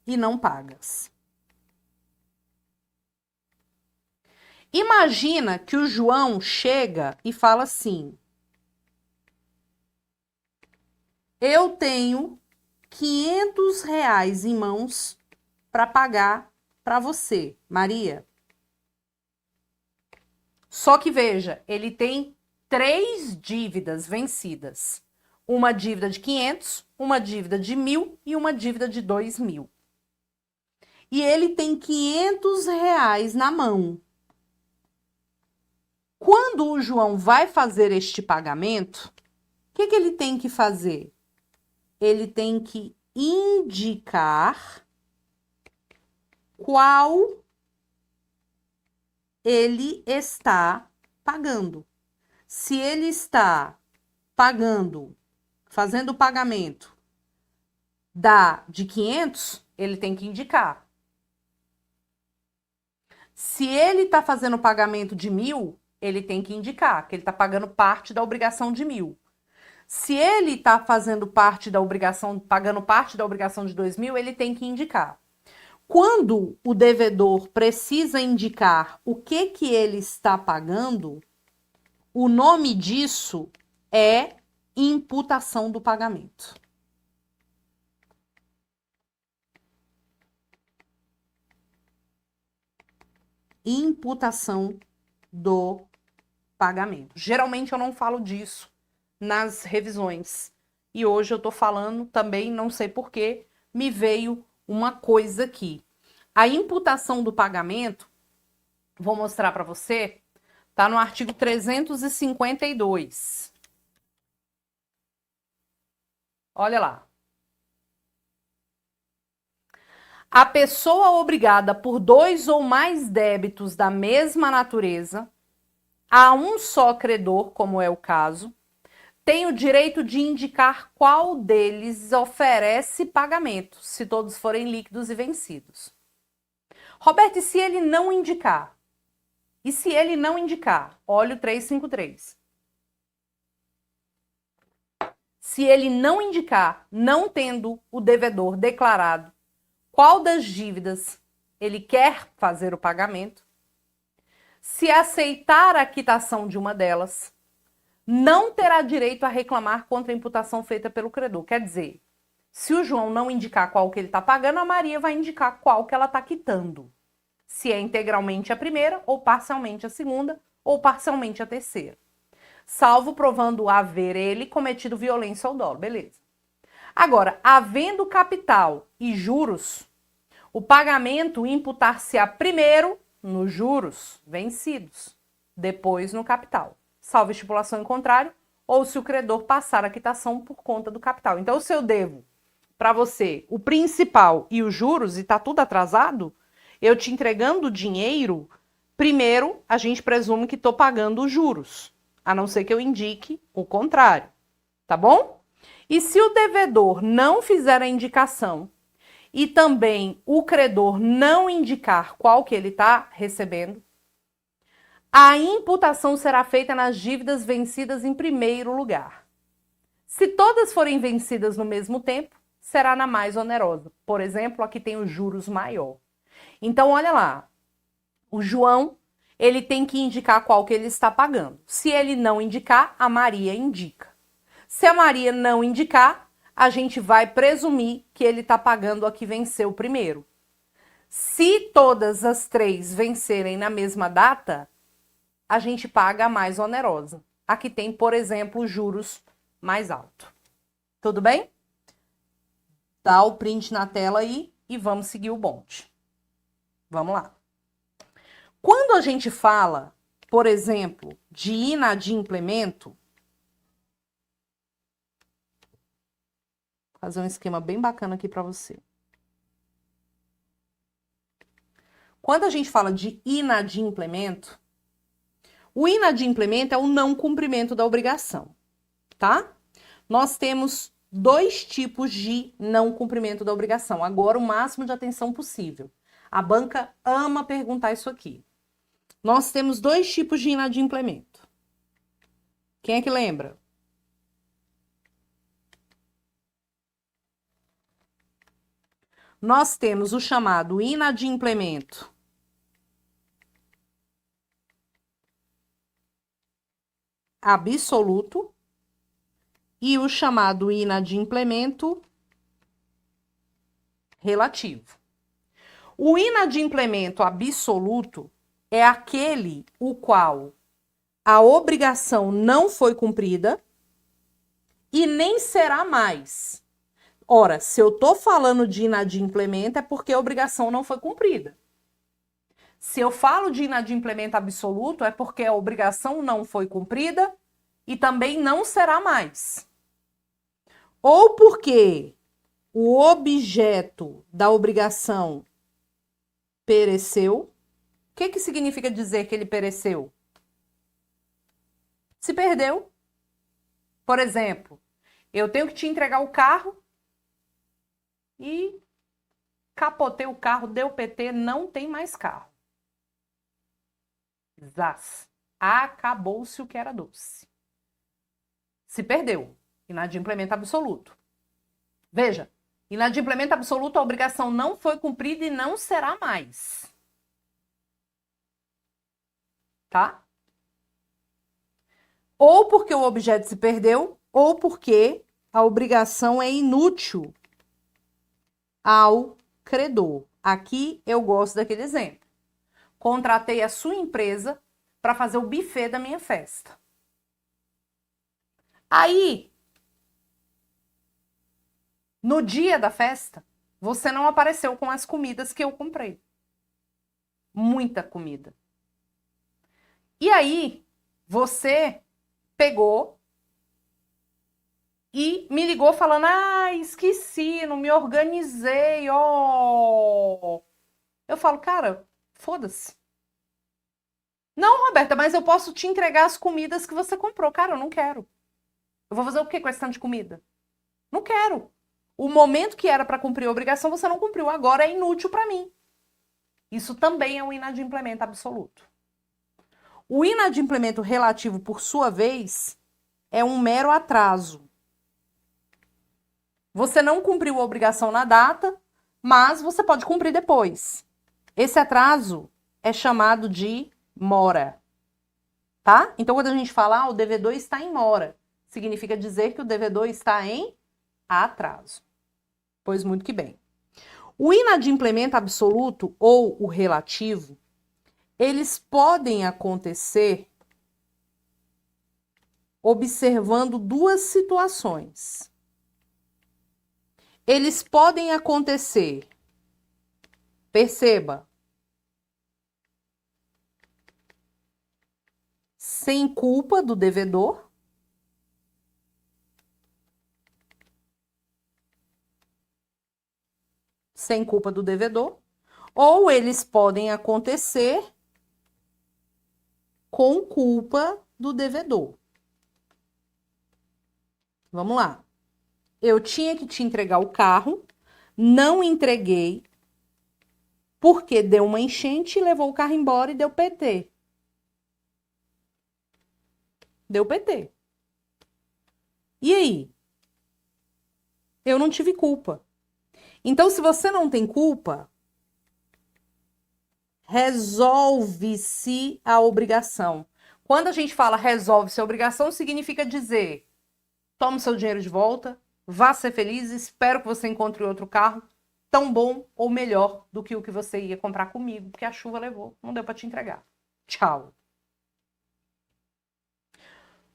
e não pagas. Imagina que o João chega e fala assim: eu tenho R$500 em mãos para pagar para você, Maria. Só que veja, ele tem 3 dívidas vencidas. Uma dívida de 500, uma dívida de 1.000 e uma dívida de 2.000. E ele tem R$500 na mão. Quando o João vai fazer este pagamento, o que ele tem que fazer? Ele tem que indicar qual ele está pagando. Se ele está pagando, fazendo o pagamento de 500, ele tem que indicar. Se ele está fazendo o pagamento de 1.000, ele tem que indicar que ele está pagando parte da obrigação de 1.000. Se ele está fazendo parte da obrigação, pagando parte da obrigação de 2.000, ele tem que indicar. Quando o devedor precisa indicar o que ele está pagando, o nome disso é imputação do pagamento. Imputação do pagamento. Geralmente eu não falo disso nas revisões. E hoje eu tô falando também, não sei porquê, me veio uma coisa aqui. A imputação do pagamento, vou mostrar para você, tá no artigo 352. Olha lá. A pessoa obrigada por 2 ou mais débitos da mesma natureza a um só credor, como é o caso, tem o direito de indicar qual deles oferece pagamento, se todos forem líquidos e vencidos. Roberto, e se ele não indicar? E se ele não indicar? Olha o 353. Se ele não indicar, não tendo o devedor declarado qual das dívidas ele quer fazer o pagamento, se aceitar a quitação de uma delas, não terá direito a reclamar contra a imputação feita pelo credor. Quer dizer, se o João não indicar qual que ele está pagando, a Maria vai indicar qual que ela está quitando. Se é integralmente a primeira, ou parcialmente a segunda, ou parcialmente a terceira. Salvo provando haver ele cometido violência ao dolo. Beleza. Agora, havendo capital e juros, o pagamento imputar-se-á primeiro nos juros vencidos, depois no capital, salvo estipulação em contrário, ou se o credor passar a quitação por conta do capital. Então, se eu devo para você o principal e os juros e está tudo atrasado, eu te entregando o dinheiro, primeiro a gente presume que estou pagando os juros, a não ser que eu indique o contrário, tá bom? E se o devedor não fizer a indicação e também o credor não indicar qual que ele está recebendo, A imputação será feita nas dívidas vencidas em primeiro lugar. Se todas forem vencidas no mesmo tempo, será na mais onerosa. Por exemplo, aqui tem os juros maior. Então, olha lá. O João, ele tem que indicar qual que ele está pagando. Se ele não indicar, a Maria indica. Se a Maria não indicar, a gente vai presumir que ele está pagando a que venceu primeiro. Se todas as três vencerem na mesma data, a gente paga a mais onerosa. Aqui tem, por exemplo, juros mais alto. Tudo bem? Dá o print na tela aí e vamos seguir o bonde. Vamos lá. Quando a gente fala, por exemplo, de inadimplemento, vou fazer um esquema bem bacana aqui para você. Quando a gente fala de inadimplemento, o inadimplemento é o não cumprimento da obrigação, tá? Nós temos dois tipos de não cumprimento da obrigação. Agora, o máximo de atenção possível. A banca ama perguntar isso aqui. Nós temos dois tipos de inadimplemento. Quem é que lembra? Nós temos o chamado inadimplemento absoluto e o chamado inadimplemento relativo. O inadimplemento absoluto é aquele o qual a obrigação não foi cumprida e nem será mais. Ora, se eu estou falando de inadimplemento é porque a obrigação não foi cumprida. Se eu falo de inadimplemento absoluto é porque a obrigação não foi cumprida e também não será mais. Ou porque o objeto da obrigação pereceu. O que significa dizer que ele pereceu? Se perdeu. Por exemplo, eu tenho que te entregar o carro e capotei o carro, deu PT, não tem mais carro. Zaz. Acabou-se o que era doce. Se perdeu. Inadimplemento absoluto. Veja, inadimplemento absoluto, a obrigação não foi cumprida e não será mais. Tá? Ou porque o objeto se perdeu, ou porque a obrigação é inútil ao credor. Aqui eu gosto daquele exemplo. Contratei a sua empresa para fazer o buffet da minha festa. Aí, no dia da festa, você não apareceu com as comidas que eu comprei. Muita comida. E aí, você pegou e me ligou falando: ah, esqueci, não me organizei, ó. Eu falo, cara, foda-se. Não, Roberta, mas eu posso te entregar as comidas que você comprou. Cara, eu não quero. Eu vou fazer o quê com esse tanto de comida? Não quero. O momento que era para cumprir a obrigação, você não cumpriu. Agora é inútil para mim. Isso também é um inadimplemento absoluto. O inadimplemento relativo, por sua vez, é um mero atraso. Você não cumpriu a obrigação na data, mas você pode cumprir depois. Esse atraso é chamado de mora. Tá? Então, quando a gente fala, o devedor está em mora, significa dizer que o devedor está em atraso. Pois muito que bem. O inadimplemento absoluto ou o relativo, eles podem acontecer observando duas situações. Eles podem acontecer, perceba, sem culpa do devedor, sem culpa do devedor, ou eles podem acontecer com culpa do devedor. Vamos lá. Eu tinha que te entregar o carro, não entreguei, porque deu uma enchente, levou o carro embora e deu PT. deu PT. E aí? Eu não tive culpa. Então, se você não tem culpa, resolve-se a obrigação. Quando a gente fala resolve-se a obrigação, significa dizer: toma o seu dinheiro de volta, vá ser feliz, espero que você encontre outro carro tão bom ou melhor do que o que você ia comprar comigo, porque a chuva levou, não deu para te entregar. Tchau.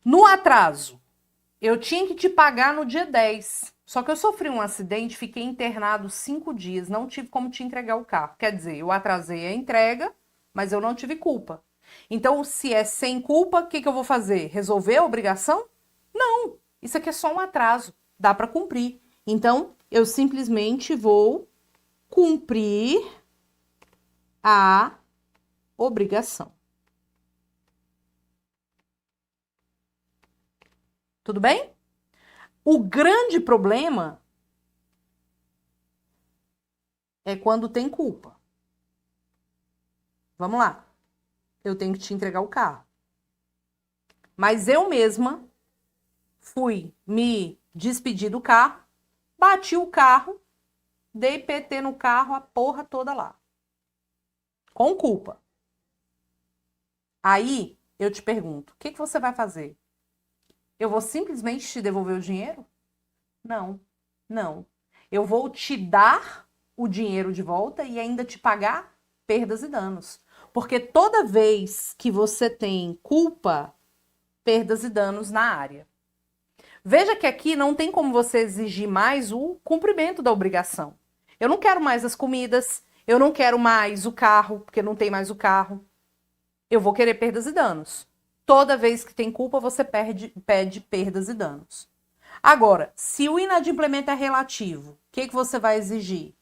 No atraso, eu tinha que te pagar no dia 10. Só que eu sofri um acidente, fiquei internado 5 dias, não tive como te entregar o carro. Quer dizer, eu atrasei a entrega, mas eu não tive culpa. Então, se é sem culpa, o que eu vou fazer? Resolver a obrigação? Não, isso aqui é só um atraso, dá para cumprir. Então, eu simplesmente vou cumprir a obrigação. Tudo bem? O grande problema é quando tem culpa. Vamos lá. Eu tenho que te entregar o carro. Mas eu mesma fui me despedir do carro, bati o carro, dei PT no carro, a porra toda lá. Com culpa. Aí eu te pergunto, o que você vai fazer? Eu vou simplesmente te devolver o dinheiro? Não, não. Eu vou te dar o dinheiro de volta e ainda te pagar perdas e danos. Porque toda vez que você tem culpa, perdas e danos na área. Veja que aqui não tem como você exigir mais o cumprimento da obrigação. Eu não quero mais as comidas, eu não quero mais o carro, porque não tem mais o carro. Eu vou querer perdas e danos. Toda vez que tem culpa, você pede perdas e danos. Agora, se o inadimplemento é relativo, o que você vai exigir?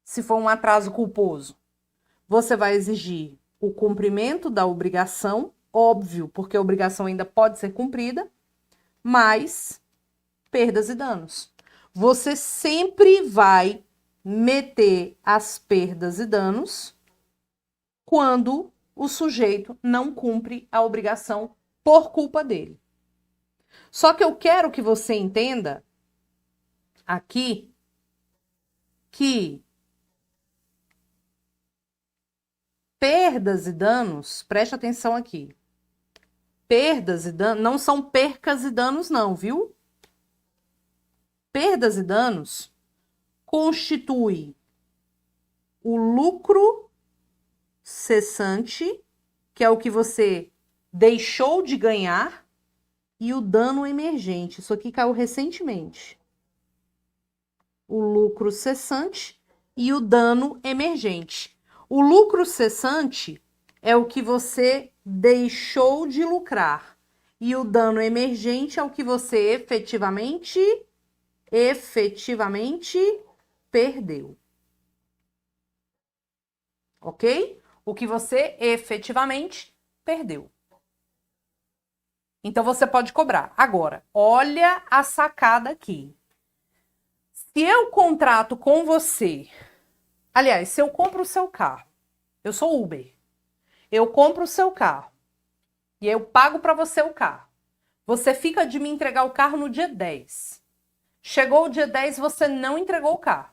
Se for um atraso culposo, você vai exigir o cumprimento da obrigação, óbvio, porque a obrigação ainda pode ser cumprida, mais perdas e danos. Você sempre vai meter as perdas e danos quando o sujeito não cumpre a obrigação por culpa dele. Só que eu quero que você entenda aqui que perdas e danos, preste atenção aqui. Perdas e danos não são percas e danos não, viu? Perdas e danos constitui o lucro cessante, que é o que você deixou de ganhar, e o dano emergente. Isso aqui caiu recentemente. O lucro cessante e o dano emergente. O lucro cessante é o que você deixou de lucrar. E o dano emergente é o que você efetivamente perdeu. Ok? O que você efetivamente perdeu. Então, você pode cobrar. Agora, olha a sacada aqui. Se eu contrato com você... Aliás, se eu compro o seu carro, eu sou Uber, eu compro o seu carro e eu pago para você o carro. Você fica de me entregar o carro no dia 10. Chegou o dia 10, você não entregou o carro.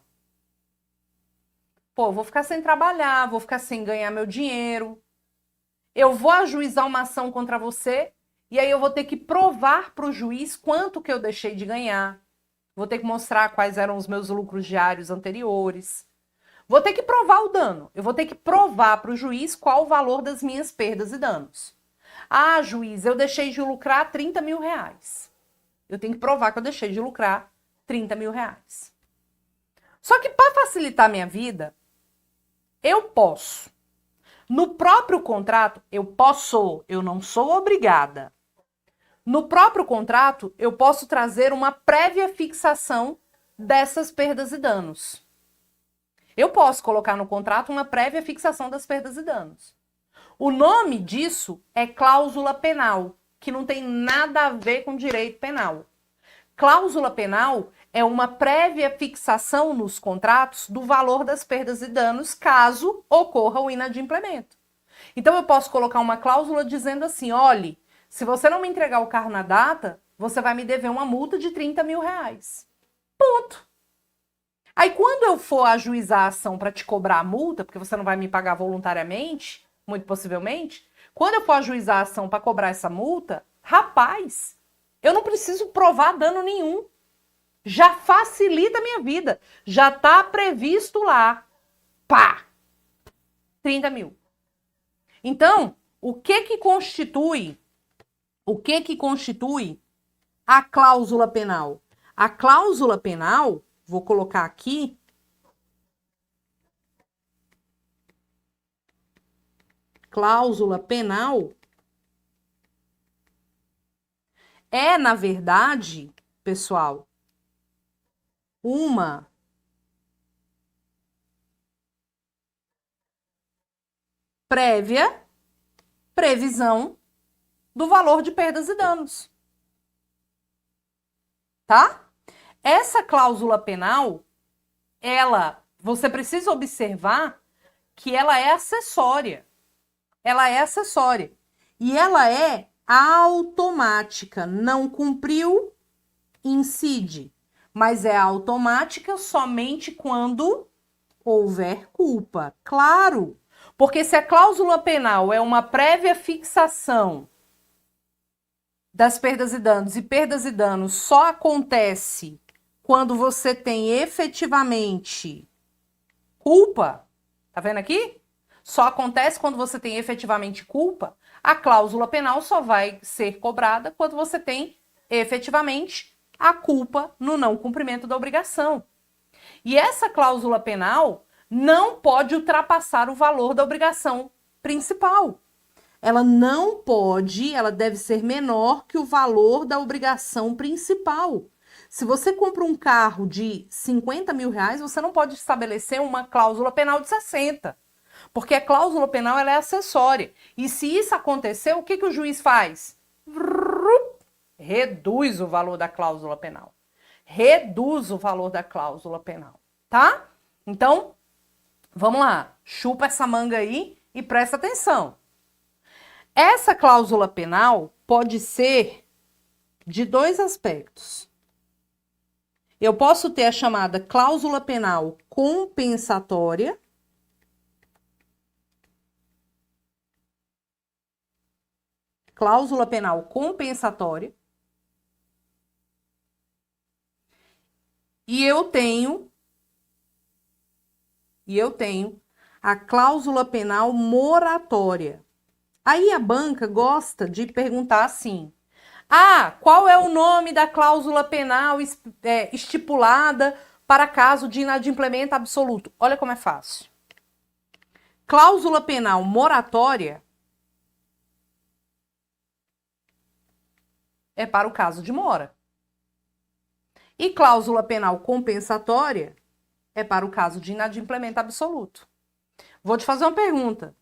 Pô, vou ficar sem trabalhar, vou ficar sem ganhar meu dinheiro. Eu vou ajuizar uma ação contra você e aí eu vou ter que provar para o juiz quanto que eu deixei de ganhar. Vou ter que mostrar quais eram os meus lucros diários anteriores. Vou ter que provar o dano. Eu vou ter que provar para o juiz qual o valor das minhas perdas e danos. Ah, juiz, eu deixei de lucrar 30 mil reais. Eu tenho que provar que eu deixei de lucrar 30 mil reais. Só que para facilitar a minha vida, eu posso. No próprio contrato, eu não sou obrigada. No próprio contrato, eu posso trazer uma prévia fixação dessas perdas e danos. Eu posso colocar no contrato uma prévia fixação das perdas e danos. O nome disso é cláusula penal, que não tem nada a ver com direito penal. Cláusula penal é uma prévia fixação nos contratos do valor das perdas e danos caso ocorra o inadimplemento. Então, eu posso colocar uma cláusula dizendo assim, olhe, Se você não me entregar o carro na data, você vai me dever uma multa de 30 mil reais. Ponto. Aí quando eu for ajuizar a ação para te cobrar a multa, porque você não vai me pagar voluntariamente, muito possivelmente, quando eu for ajuizar a ação para cobrar essa multa, rapaz, eu não preciso provar dano nenhum. Já facilita a minha vida. Já está previsto lá. Pá! 30 mil. Então, o que que constitui a cláusula penal? A cláusula penal, vou colocar aqui, cláusula penal é, na verdade, pessoal, uma prévia previsão do valor de perdas e danos. Tá? Essa cláusula penal, você precisa observar que ela é acessória. Ela é acessória. E ela é automática. Não cumpriu, incide. Mas é automática somente quando houver culpa. Claro. Porque se a cláusula penal é uma prévia fixação das perdas e danos só acontece quando você tem efetivamente culpa, tá vendo aqui? Só acontece quando você tem efetivamente culpa, a cláusula penal só vai ser cobrada quando você tem efetivamente a culpa no não cumprimento da obrigação. E essa cláusula penal não pode ultrapassar o valor da obrigação principal. Ela não pode, ela deve ser menor que o valor da obrigação principal. Se você compra um carro de 50 mil reais, você não pode estabelecer uma cláusula penal de 60. Porque a cláusula penal ela é acessória. E se isso acontecer, o que o juiz faz? Reduz o valor da cláusula penal. Reduz o valor da cláusula penal, tá? Então, vamos lá. Chupa essa manga aí e presta atenção. Essa cláusula penal pode ser de dois aspectos. Eu posso ter a chamada cláusula penal compensatória. Cláusula penal compensatória. E eu tenho a cláusula penal moratória. Aí a banca gosta de perguntar assim: qual é o nome da cláusula penal estipulada para caso de inadimplemento absoluto? Olha como é fácil. Cláusula penal moratória é para o caso de mora. E cláusula penal compensatória é para o caso de inadimplemento absoluto. Vou te fazer uma pergunta.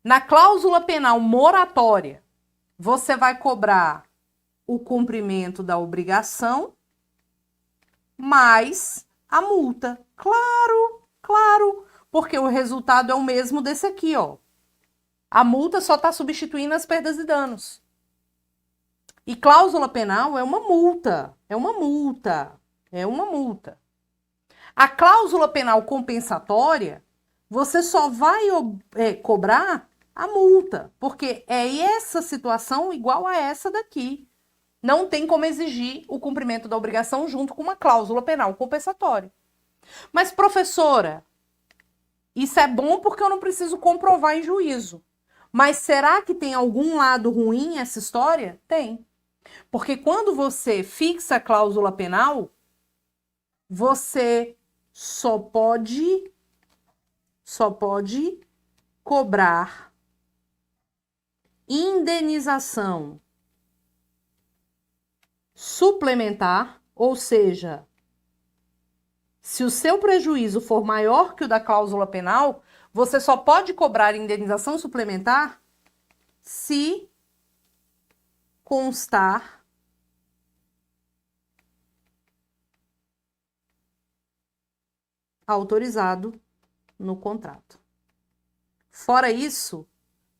Na cláusula penal moratória, você vai cobrar o cumprimento da obrigação mais a multa. Claro, claro, porque o resultado é o mesmo desse aqui, ó. A multa só está substituindo as perdas e danos. E cláusula penal é uma multa, é uma multa, é uma multa. A cláusula penal compensatória, você só vai cobrar a multa, porque é essa situação igual a essa daqui. Não tem como exigir o cumprimento da obrigação junto com uma cláusula penal compensatória. Mas, professora, isso é bom porque eu não preciso comprovar em juízo. Mas será que tem algum lado ruim essa história? Tem. Porque quando você fixa a cláusula penal, você só pode cobrar indenização suplementar, ou seja, se o seu prejuízo for maior que o da cláusula penal, você só pode cobrar indenização suplementar se constar autorizado no contrato. Fora isso,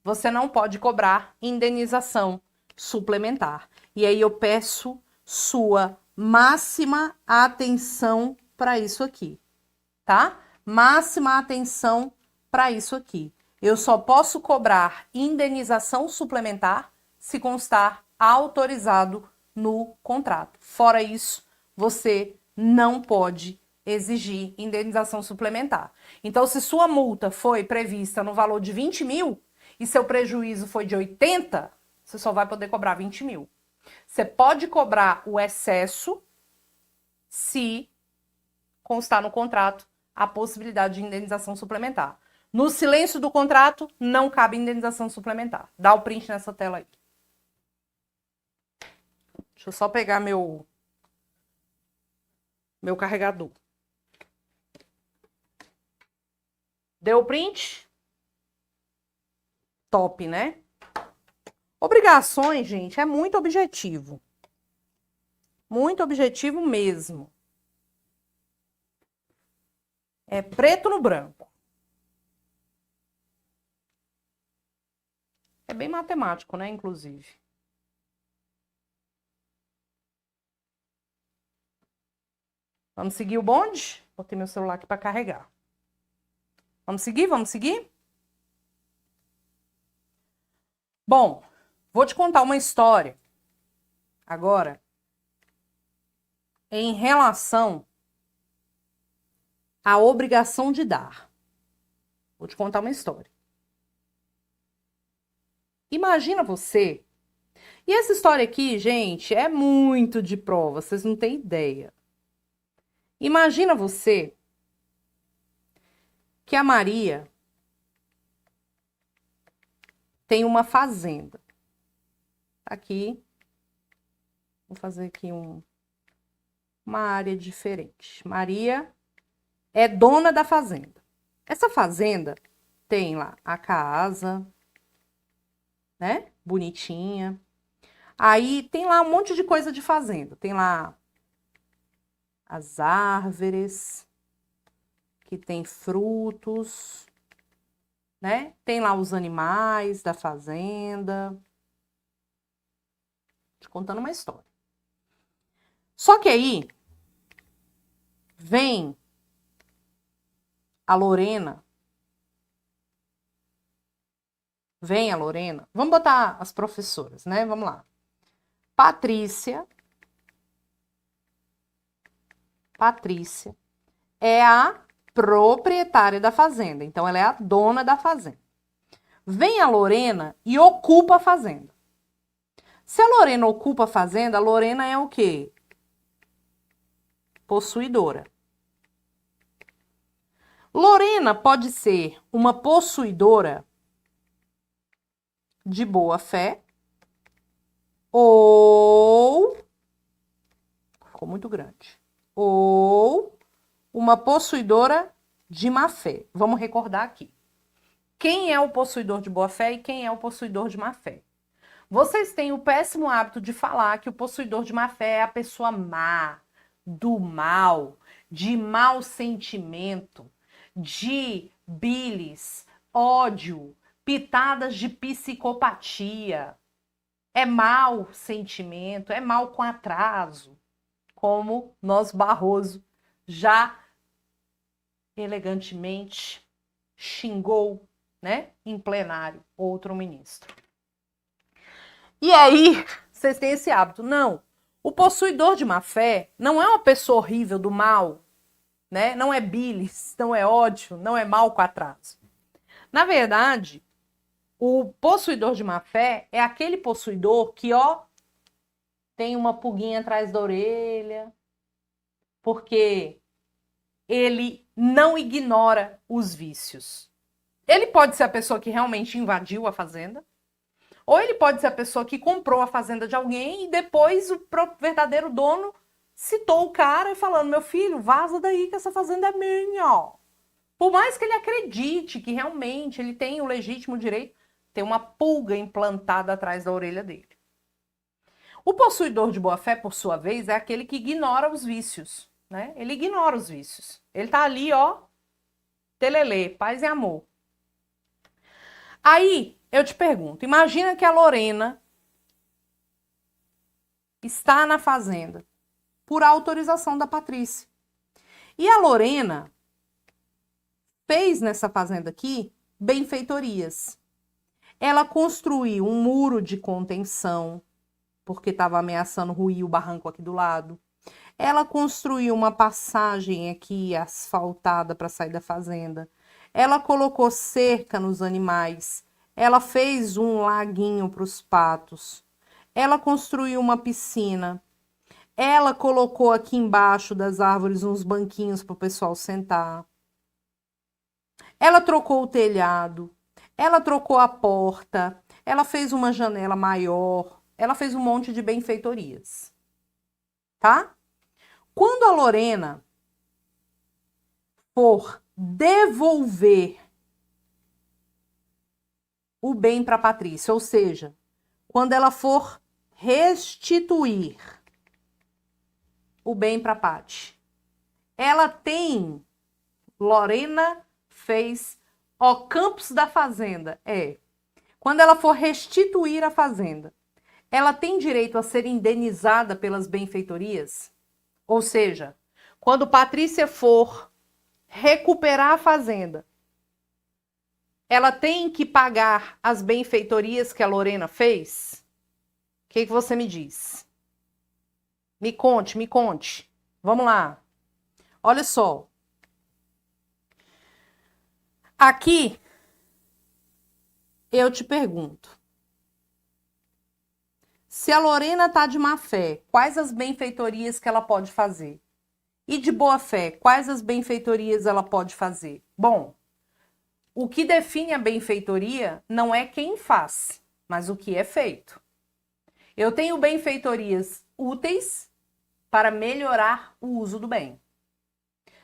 você não pode cobrar indenização suplementar. E aí eu peço sua máxima atenção para isso aqui, tá? Máxima atenção para isso aqui. Eu só posso cobrar indenização suplementar se constar autorizado no contrato. Fora isso, você não pode exigir indenização suplementar. Então, se sua multa foi prevista no valor de 20 mil e seu prejuízo foi de 80, você só vai poder cobrar 20 mil. Você pode cobrar o excesso se constar no contrato a possibilidade de indenização suplementar. No silêncio do contrato, não cabe indenização suplementar. Dá o print nessa tela aí. Deixa eu só pegar meu carregador. Deu o print? Top, né? Obrigações, gente, é muito objetivo. Muito objetivo mesmo. É preto no branco. É bem matemático, né, inclusive. Vamos seguir o bonde? Botei meu celular aqui para carregar. Vamos seguir? Vamos seguir? Bom, vou te contar uma história agora em relação à obrigação de dar. Vou te contar uma história. Imagina você. E essa história aqui, gente, é muito de prova, vocês não têm ideia. Imagina você que a Maria tem uma fazenda. Aqui, vou fazer aqui uma área diferente. Maria é dona da fazenda. Essa fazenda tem lá a casa, né? Bonitinha. Aí tem lá um monte de coisa de fazenda. Tem lá as árvores, que tem frutos, né? Tem lá os animais da fazenda. Te contando uma história. Só que aí vem a Lorena. Vamos botar as professoras, né? Vamos lá. Patrícia é a proprietária da fazenda. Então, ela é a dona da fazenda. Vem a Lorena e ocupa a fazenda. Se a Lorena ocupa a fazenda, a Lorena é o quê? Possuidora. Lorena pode ser uma possuidora de boa fé ou... Ficou muito grande. Ou uma possuidora de má fé. Vamos recordar aqui. Quem é o possuidor de boa fé e quem é o possuidor de má fé? Vocês têm o péssimo hábito de falar que o possuidor de má fé é a pessoa má, do mal, de mau sentimento, de bilis, ódio, pitadas de psicopatia. É mau sentimento, é mal com atraso, como nosso Barroso já elegantemente xingou, né, em plenário, outro ministro. E aí, vocês têm esse hábito. Não, o possuidor de má fé não é uma pessoa horrível do mal, né? Não é bilis, não é ódio, não é mal com atraso. Na verdade, o possuidor de má fé é aquele possuidor que, ó, tem uma pulguinha atrás da orelha, porque ele não ignora os vícios. Ele pode ser a pessoa que realmente invadiu a fazenda, ou ele pode ser a pessoa que comprou a fazenda de alguém e depois o verdadeiro dono citou o cara e falando, meu filho, vaza daí que essa fazenda é minha. Por mais que ele acredite que realmente ele tem o legítimo direito, tem uma pulga implantada atrás da orelha dele. O possuidor de boa fé, por sua vez, é aquele que ignora os vícios, né? Ele ignora os vícios. Ele tá ali, ó, telelê, paz e amor. Aí, Eu te pergunto, imagina que a Lorena está na fazenda por autorização da Patrícia. E a Lorena fez nessa fazenda aqui benfeitorias. Ela construiu um muro de contenção, porque estava ameaçando ruir o barranco aqui do lado. Ela construiu uma passagem aqui asfaltada para sair da fazenda. Ela colocou cerca nos animais. Ela fez um laguinho para os patos. Ela construiu uma piscina. Ela colocou aqui embaixo das árvores uns banquinhos para o pessoal sentar. Ela trocou o telhado. Ela trocou a porta. Ela fez uma janela maior. Ela fez um monte de benfeitorias. Tá? Quando a Lorena for devolver o bem para a Patrícia, ou seja, quando ela for restituir o bem para a Paty, ela tem, Lorena fez o campus da fazenda, quando ela for restituir a fazenda, ela tem direito a ser indenizada pelas benfeitorias? Ou seja, quando Patrícia for recuperar a fazenda, ela tem que pagar as benfeitorias que a Lorena fez? O que você me diz? Me conte, me conte. Vamos lá. Olha só. Aqui, eu te pergunto. Se a Lorena está de má fé, quais as benfeitorias que ela pode fazer? E de boa fé, quais as benfeitorias ela pode fazer? Bom, o que define a benfeitoria não é quem faz, mas o que é feito. Eu tenho benfeitorias úteis para melhorar o uso do bem.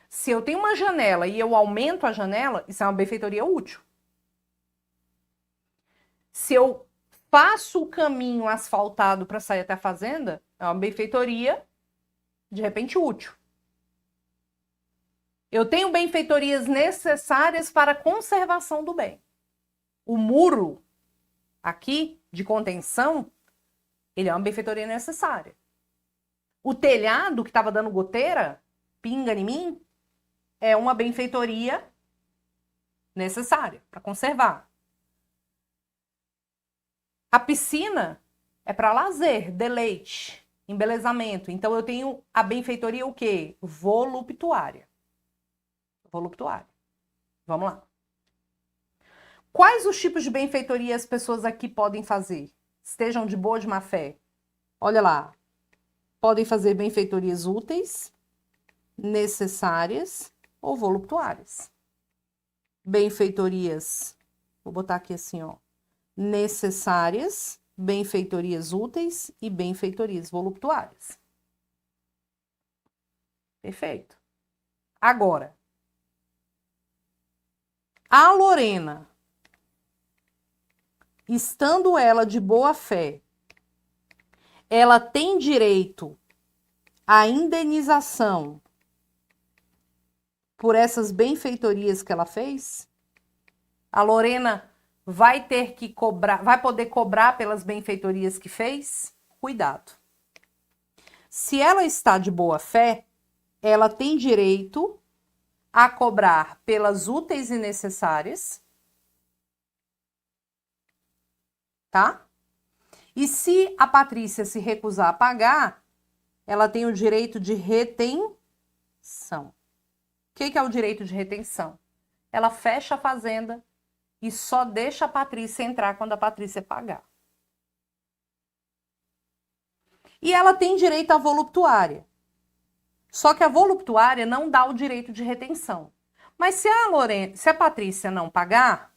Se eu tenho uma janela e eu aumento a janela, isso é uma benfeitoria útil. Se eu faço o caminho asfaltado para sair até a fazenda, é uma benfeitoria, de repente, útil. Eu tenho benfeitorias necessárias para a conservação do bem. O muro aqui de contenção, ele é uma benfeitoria necessária. O telhado que estava dando goteira, pinga em mim, é uma benfeitoria necessária para conservar. A piscina é para lazer, deleite, embelezamento. Então, eu tenho a benfeitoria o quê? Voluptuária. Voluptuária. Vamos lá. Quais os tipos de benfeitoria as pessoas aqui podem fazer? Estejam de boa ou de má fé? Olha lá. Podem fazer benfeitorias úteis, necessárias ou voluptuárias. Benfeitorias, vou botar aqui assim, ó. Necessárias, benfeitorias úteis e benfeitorias voluptuárias. Perfeito. Agora, a Lorena, estando ela de boa fé, ela tem direito à indenização por essas benfeitorias que ela fez? A Lorena vai ter que cobrar, vai poder cobrar pelas benfeitorias que fez? Cuidado. Se ela está de boa fé, ela tem direito a cobrar pelas úteis e necessárias, tá? E se a Patrícia se recusar a pagar, ela tem o direito de retenção. O que é o direito de retenção? Ela fecha a fazenda e só deixa a Patrícia entrar quando a Patrícia pagar. E ela tem direito à voluptuária. Só que a voluptuária não dá o direito de retenção. Mas se a Patrícia não pagar,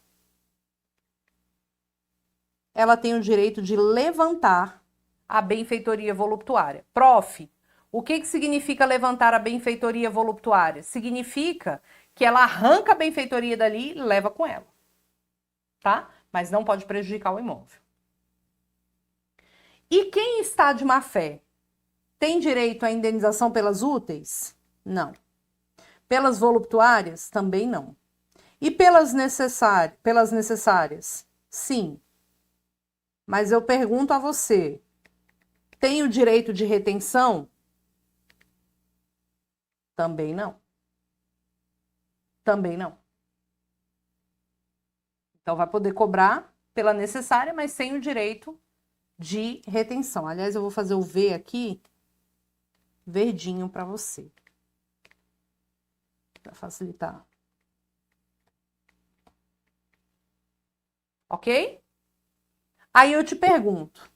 ela tem o direito de levantar a benfeitoria voluptuária. Prof, o que significa levantar a benfeitoria voluptuária? Significa que ela arranca a benfeitoria dali e leva com ela. Tá? Mas não pode prejudicar o imóvel. E quem está de má fé? Tem direito à indenização pelas úteis? Não. Pelas voluptuárias? Também não. E pelas necessárias? Sim. Mas eu pergunto a você, tem o direito de retenção? Também não. Também não. Então, vai poder cobrar pela necessária, mas sem o direito de retenção. Aliás, eu vou fazer o V aqui, verdinho para você. Para facilitar. Ok? Aí eu te pergunto,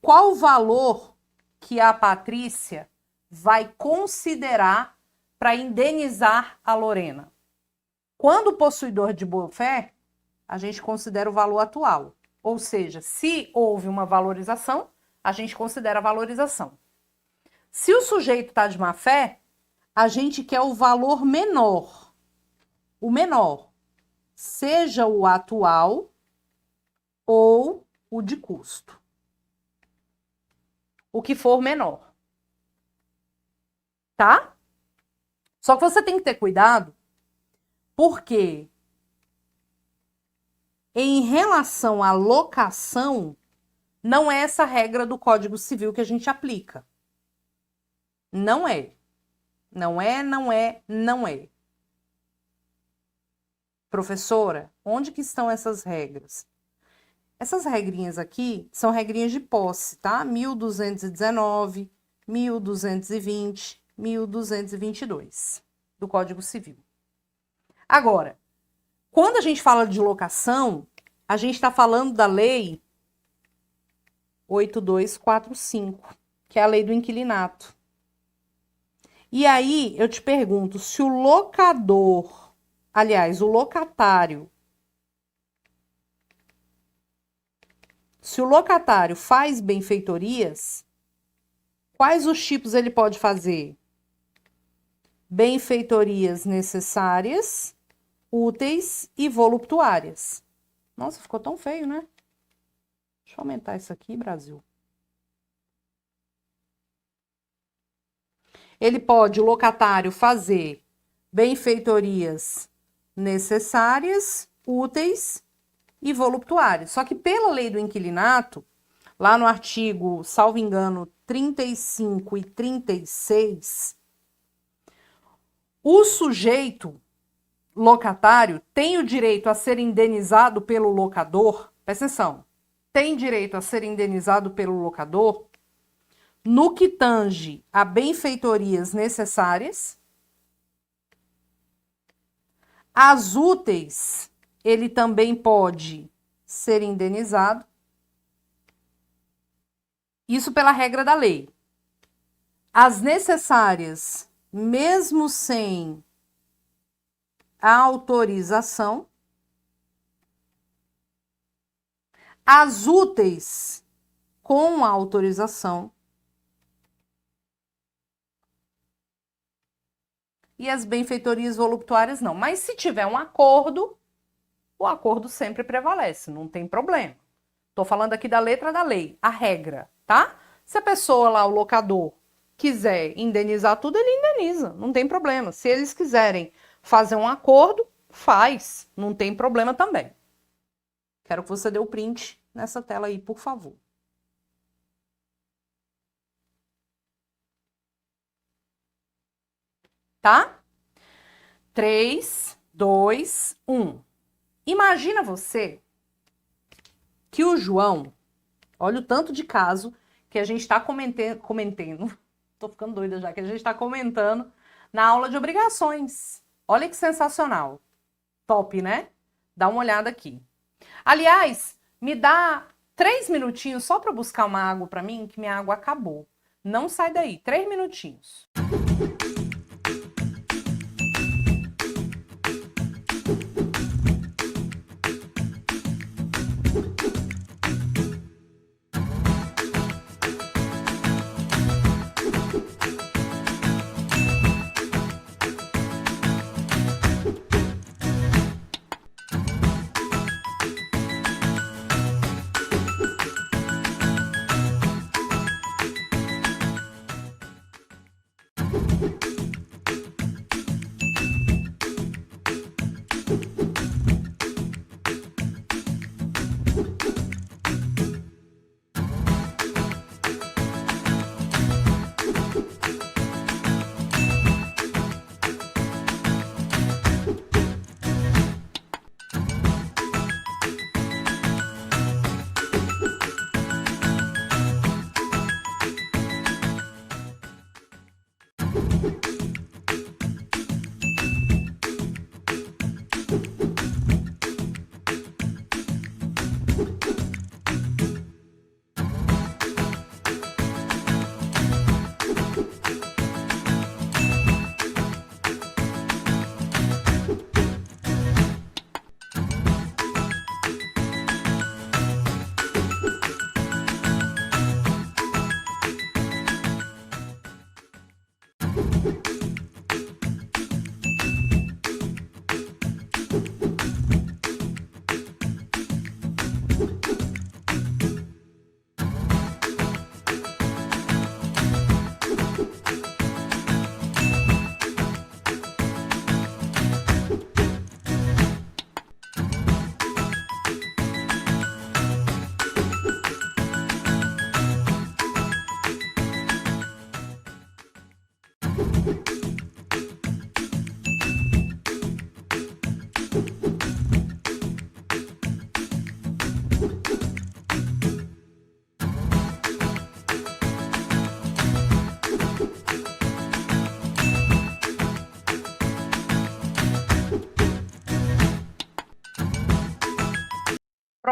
qual o valor que a Patrícia vai considerar para indenizar a Lorena? Quando o possuidor de boa-fé, a gente considera o valor atual. Ou seja, se houve uma valorização, a gente considera a valorização. Se o sujeito está de má-fé, a gente quer o valor menor. O menor, seja o atual ou o de custo. O que for menor. Tá? Só que você tem que ter cuidado, porque em relação à locação, não é essa regra do Código Civil que a gente aplica. Não é. Não é, não é, não é. Professora, onde que estão essas regras? Essas regrinhas aqui são regrinhas de posse, tá? 1219, 1220, 1222 do Código Civil. Agora, quando a gente fala de locação, a gente está falando da Lei 8245, que é a lei do inquilinato. E aí, eu te pergunto, se o locador, aliás, o locatário, se o locatário faz benfeitorias, quais os tipos ele pode fazer? Benfeitorias necessárias, úteis e voluptuárias. Nossa, ficou tão feio, né? Deixa eu aumentar isso aqui, Brasil. Ele pode, o locatário, fazer benfeitorias necessárias, úteis e voluptuárias. Só que pela lei do inquilinato, lá no artigo, salvo engano, 35 e 36, o sujeito locatário tem o direito a ser indenizado pelo locador, presta atenção, tem direito a ser indenizado pelo locador no que tange a benfeitorias necessárias, as úteis, ele também pode ser indenizado, isso pela regra da lei. As necessárias, mesmo sem a autorização, as úteis com a autorização e as benfeitorias voluptuárias não. Mas se tiver um acordo, o acordo sempre prevalece, não tem problema. Estou falando aqui da letra da lei, a regra, tá? Se a pessoa lá, o locador, quiser indenizar tudo, ele indeniza, não tem problema. Se eles quiserem fazer um acordo, faz, não tem problema também. Quero que você dê o print nessa tela aí, por favor. Tá? 3, 2, 1. Imagina você que o João, olha o tanto de caso que a gente está comentando, tô ficando doida já, que a gente está comentando na aula de obrigações. Olha que sensacional. Top, né? Dá uma olhada aqui. Aliás, me dá 3 minutinhos só para buscar uma água para mim, que minha água acabou. Não sai daí, 3 minutinhos.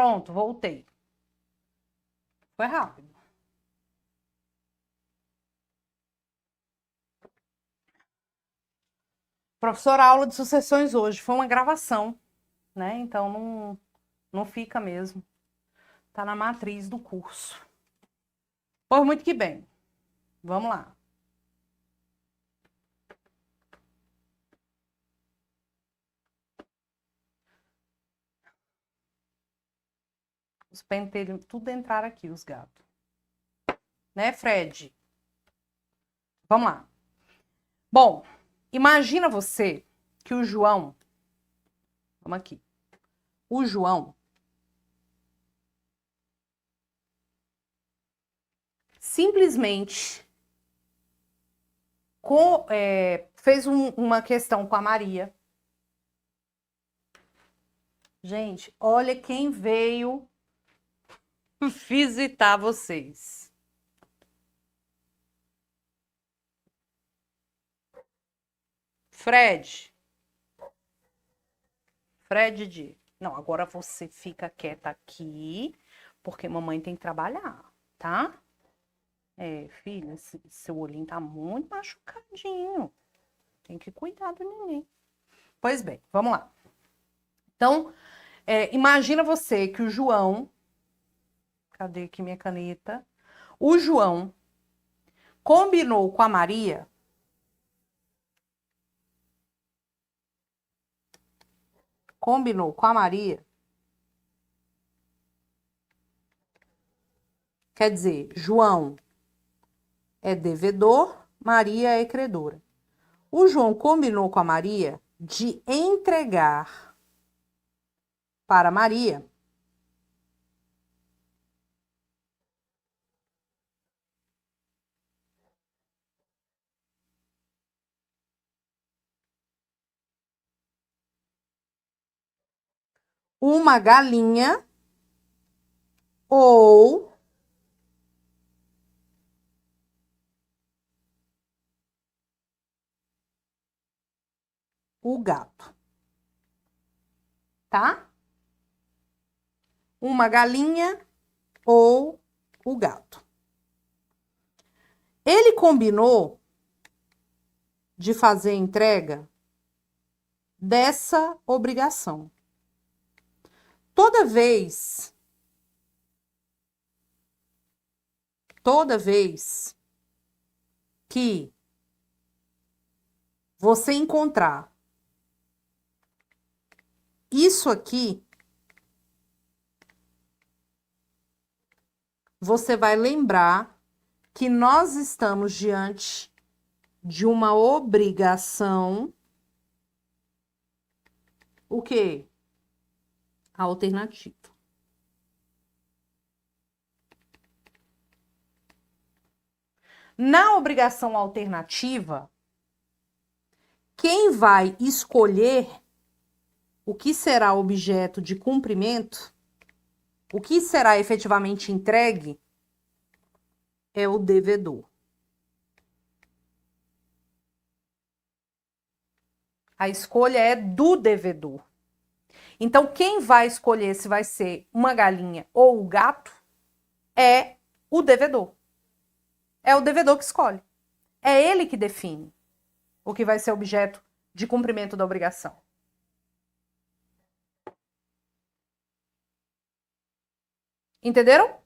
Pronto, voltei. Foi rápido. Professora, aula de sucessões hoje. Foi uma gravação, né? Então não fica mesmo. Tá na matriz do curso. Pois muito que bem. Vamos lá. Os pentelhos, tudo entraram aqui, os gatos. Né, Fred? Vamos lá. Bom, imagina você que o João... Vamos aqui. O João simplesmente fez uma questão com a Maria. Gente, olha quem veio visitar vocês. Fred. Não, agora você fica quieta aqui, porque mamãe tem que trabalhar, tá? Filha, seu olhinho tá muito machucadinho. Tem que cuidar do neném. Pois bem, vamos lá. Então, imagina você que o João... Cadê aqui minha caneta? O João combinou com a Maria... Quer dizer, João é devedor, Maria é credora. O João combinou com a Maria de entregar para Maria uma galinha ou o gato. Tá? Uma galinha ou o gato. Ele combinou de fazer a entrega dessa obrigação. Toda vez que você encontrar isso aqui, você vai lembrar que nós estamos diante de uma obrigação, o quê? Alternativa. Na obrigação alternativa, quem vai escolher o que será objeto de cumprimento, o que será efetivamente entregue, é o devedor. A escolha é do devedor. Então, quem vai escolher se vai ser uma galinha ou o gato é o devedor. É o devedor que escolhe. É ele que define o que vai ser objeto de cumprimento da obrigação. Entenderam?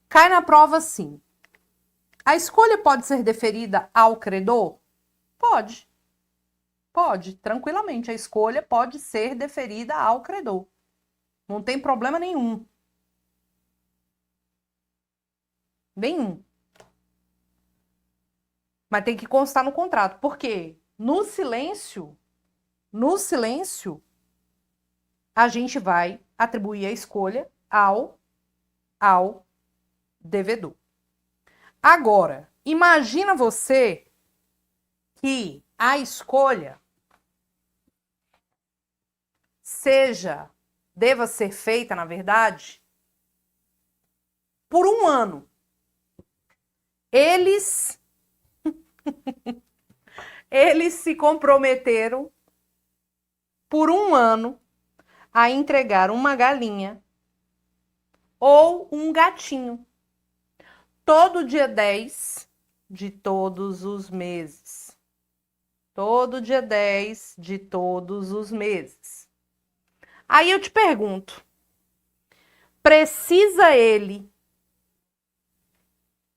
Cai na prova sim. A escolha pode ser deferida ao credor? Pode. Pode, tranquilamente. A escolha pode ser deferida ao credor. Não tem problema nenhum. Nenhum. Mas tem que constar no contrato. Por quê? No silêncio, a gente vai atribuir a escolha ao devedor. Agora, imagina você que a escolha deva ser feita, na verdade, por um ano. Eles se comprometeram por um ano a entregar uma galinha ou um gatinho todo dia 10 de todos os meses. Todo dia 10 de todos os meses. Aí eu te pergunto, precisa ele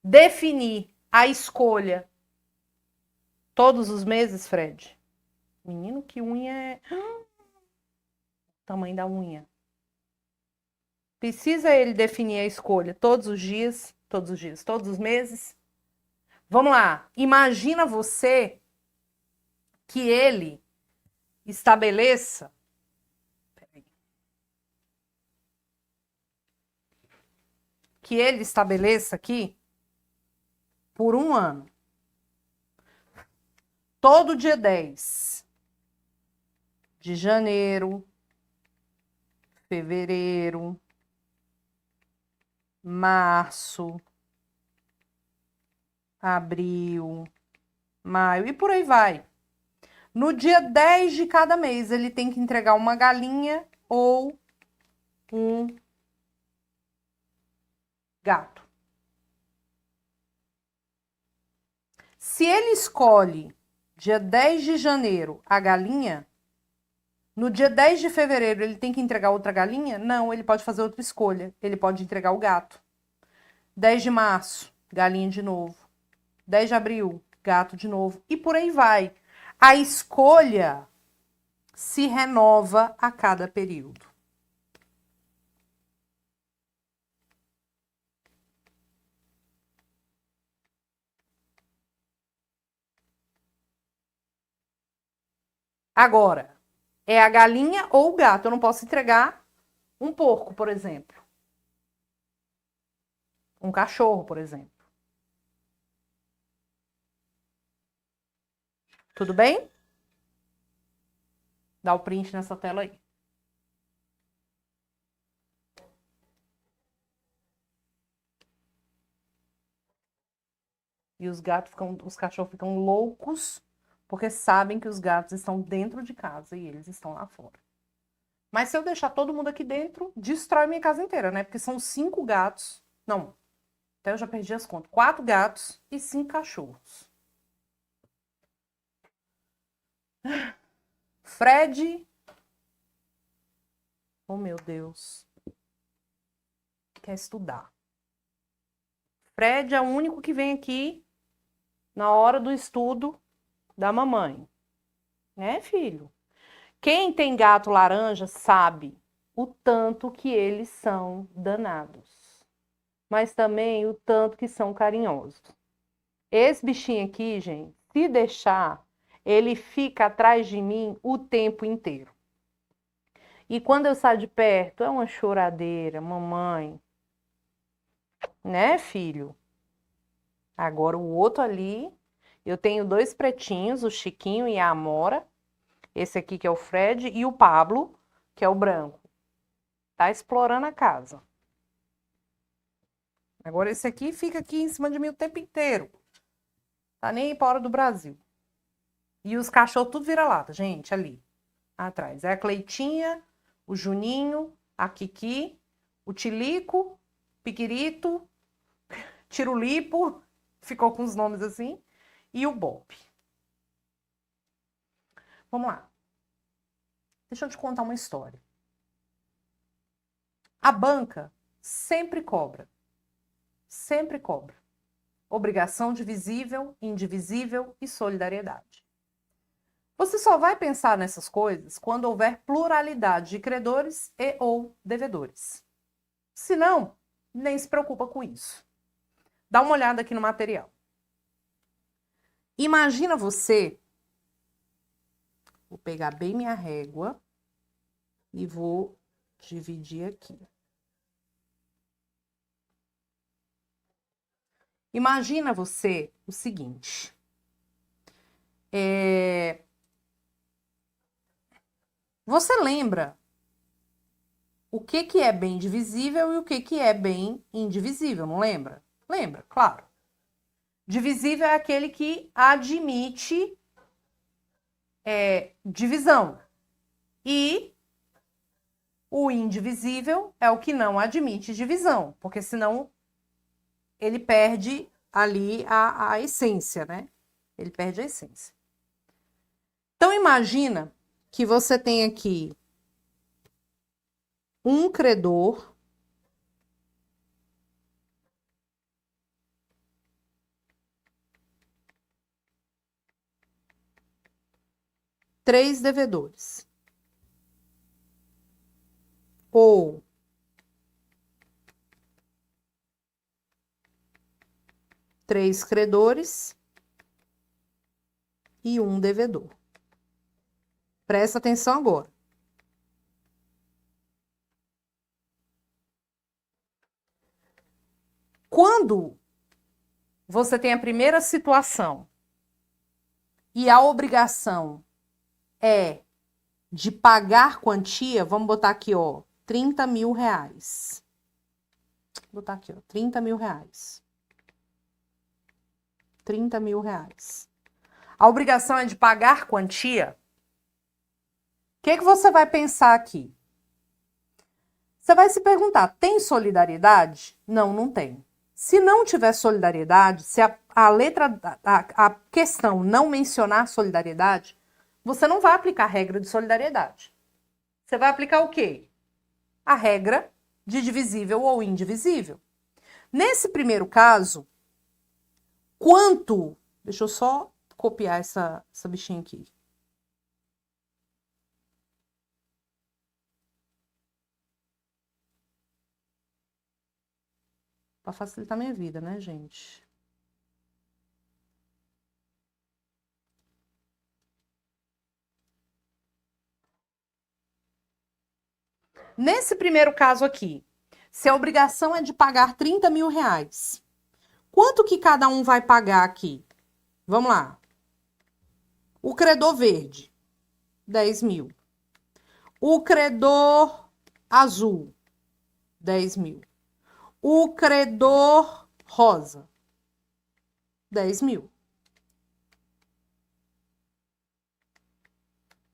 definir a escolha todos os meses, Fred? Menino, que unha é... Tamanho da unha. Precisa ele definir a escolha todos os dias, todos os meses? Vamos lá. Imagina você que ele estabeleça... Que ele estabeleça aqui por um ano. Todo dia 10 de janeiro, fevereiro, março, abril, maio e por aí vai. No dia 10 de cada mês, ele tem que entregar uma galinha ou um gato. Se ele escolhe dia 10 de janeiro a galinha, no dia 10 de fevereiro ele tem que entregar outra galinha? Não, ele pode fazer outra escolha. Ele pode entregar o gato. 10 de março, galinha de novo. 10 de abril, gato de novo. E por aí vai. A escolha se renova a cada período. Agora, é a galinha ou o gato. Eu não posso entregar um porco, por exemplo. Um cachorro, por exemplo. Tudo bem? Dá o print nessa tela aí. E os cachorros ficam loucos porque sabem que os gatos estão dentro de casa e eles estão lá fora. Mas se eu deixar todo mundo aqui dentro, destrói minha casa inteira, né? Porque são 5 gatos. Não, até eu já perdi as contas. 4 gatos e 5 cachorros. Fred. Oh, meu Deus. Quer estudar. Fred é o único que vem aqui na hora do estudo da mamãe. Né, filho? Quem tem gato laranja sabe o tanto que eles são danados. Mas também o tanto que são carinhosos. Esse bichinho aqui, gente, se deixar, ele fica atrás de mim o tempo inteiro. E quando eu saio de perto, é uma choradeira, mamãe. Né, filho? Agora o outro ali, eu tenho 2 pretinhos, o Chiquinho e a Amora. Esse aqui que é o Fred e o Pablo, que é o branco. Tá explorando a casa. Agora esse aqui fica aqui em cima de mim o tempo inteiro. Tá nem aí pra hora do Brasil. E os cachorros tudo vira-lata, gente, ali. Atrás. É a Cleitinha, o Juninho, a Kiki, o Tilico, Piquirito, Tirulipo, ficou com os nomes assim, e o Bob. Vamos lá. Deixa eu te contar uma história. A banca sempre cobra. Sempre cobra. Obrigação divisível, indivisível e solidariedade. Você só vai pensar nessas coisas quando houver pluralidade de credores e ou devedores. Se não, nem se preocupa com isso. Dá uma olhada aqui no material. Imagina você, vou pegar bem minha régua e vou dividir aqui. Imagina você o seguinte. Você lembra o que é bem divisível e o que é bem indivisível, não lembra? Lembra, claro. Divisível é aquele que admite divisão. E O indivisível é o que não admite divisão, porque senão ele perde ali a essência, né? Ele perde a essência. Então, imagina que você tem aqui um credor, três devedores. Ou três credores e um devedor. Presta atenção agora. Quando você tem a primeira situação e a obrigação é de pagar quantia, vamos botar aqui, ó, 30 mil reais. Vou botar aqui, ó, 30 mil reais. 30 mil reais. A obrigação é de pagar quantia. O que você vai pensar aqui? Você vai se perguntar, tem solidariedade? Não, não tem. Se não tiver solidariedade, se a questão não mencionar solidariedade, você não vai aplicar a regra de solidariedade. Você vai aplicar o quê? A regra de divisível ou indivisível. Nesse primeiro caso, quanto... Deixa eu só copiar essa bichinha aqui. Para facilitar minha vida, né, gente? Nesse primeiro caso aqui, se a obrigação é de pagar 30 mil reais, quanto que cada um vai pagar aqui? Vamos lá. O credor verde, 10 mil. O credor azul, 10 mil. O credor rosa, 10 mil.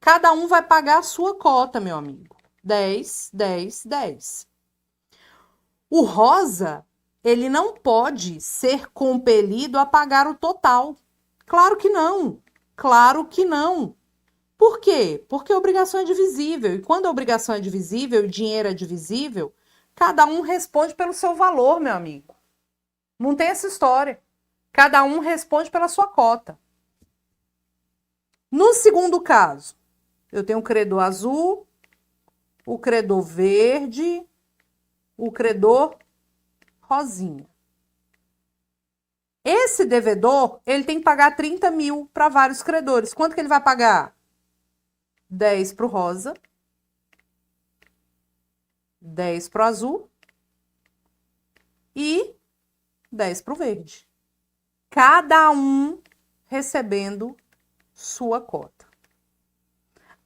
Cada um vai pagar a sua cota, meu amigo. 10, 10, 10. O rosa, ele não pode ser compelido a pagar o total. Claro que não. Claro que não. Por quê? Porque a obrigação é divisível. E quando a obrigação é divisível e o dinheiro é divisível, cada um responde pelo seu valor, meu amigo. Não tem essa história. Cada um responde pela sua cota. No segundo caso, eu tenho o credor azul, o credor verde, o credor rosinha. Esse devedor, ele tem que pagar 30 mil para vários credores. Quanto que ele vai pagar? 10 para o rosa, 10 para o azul e 10 para o verde. Cada um recebendo sua cota.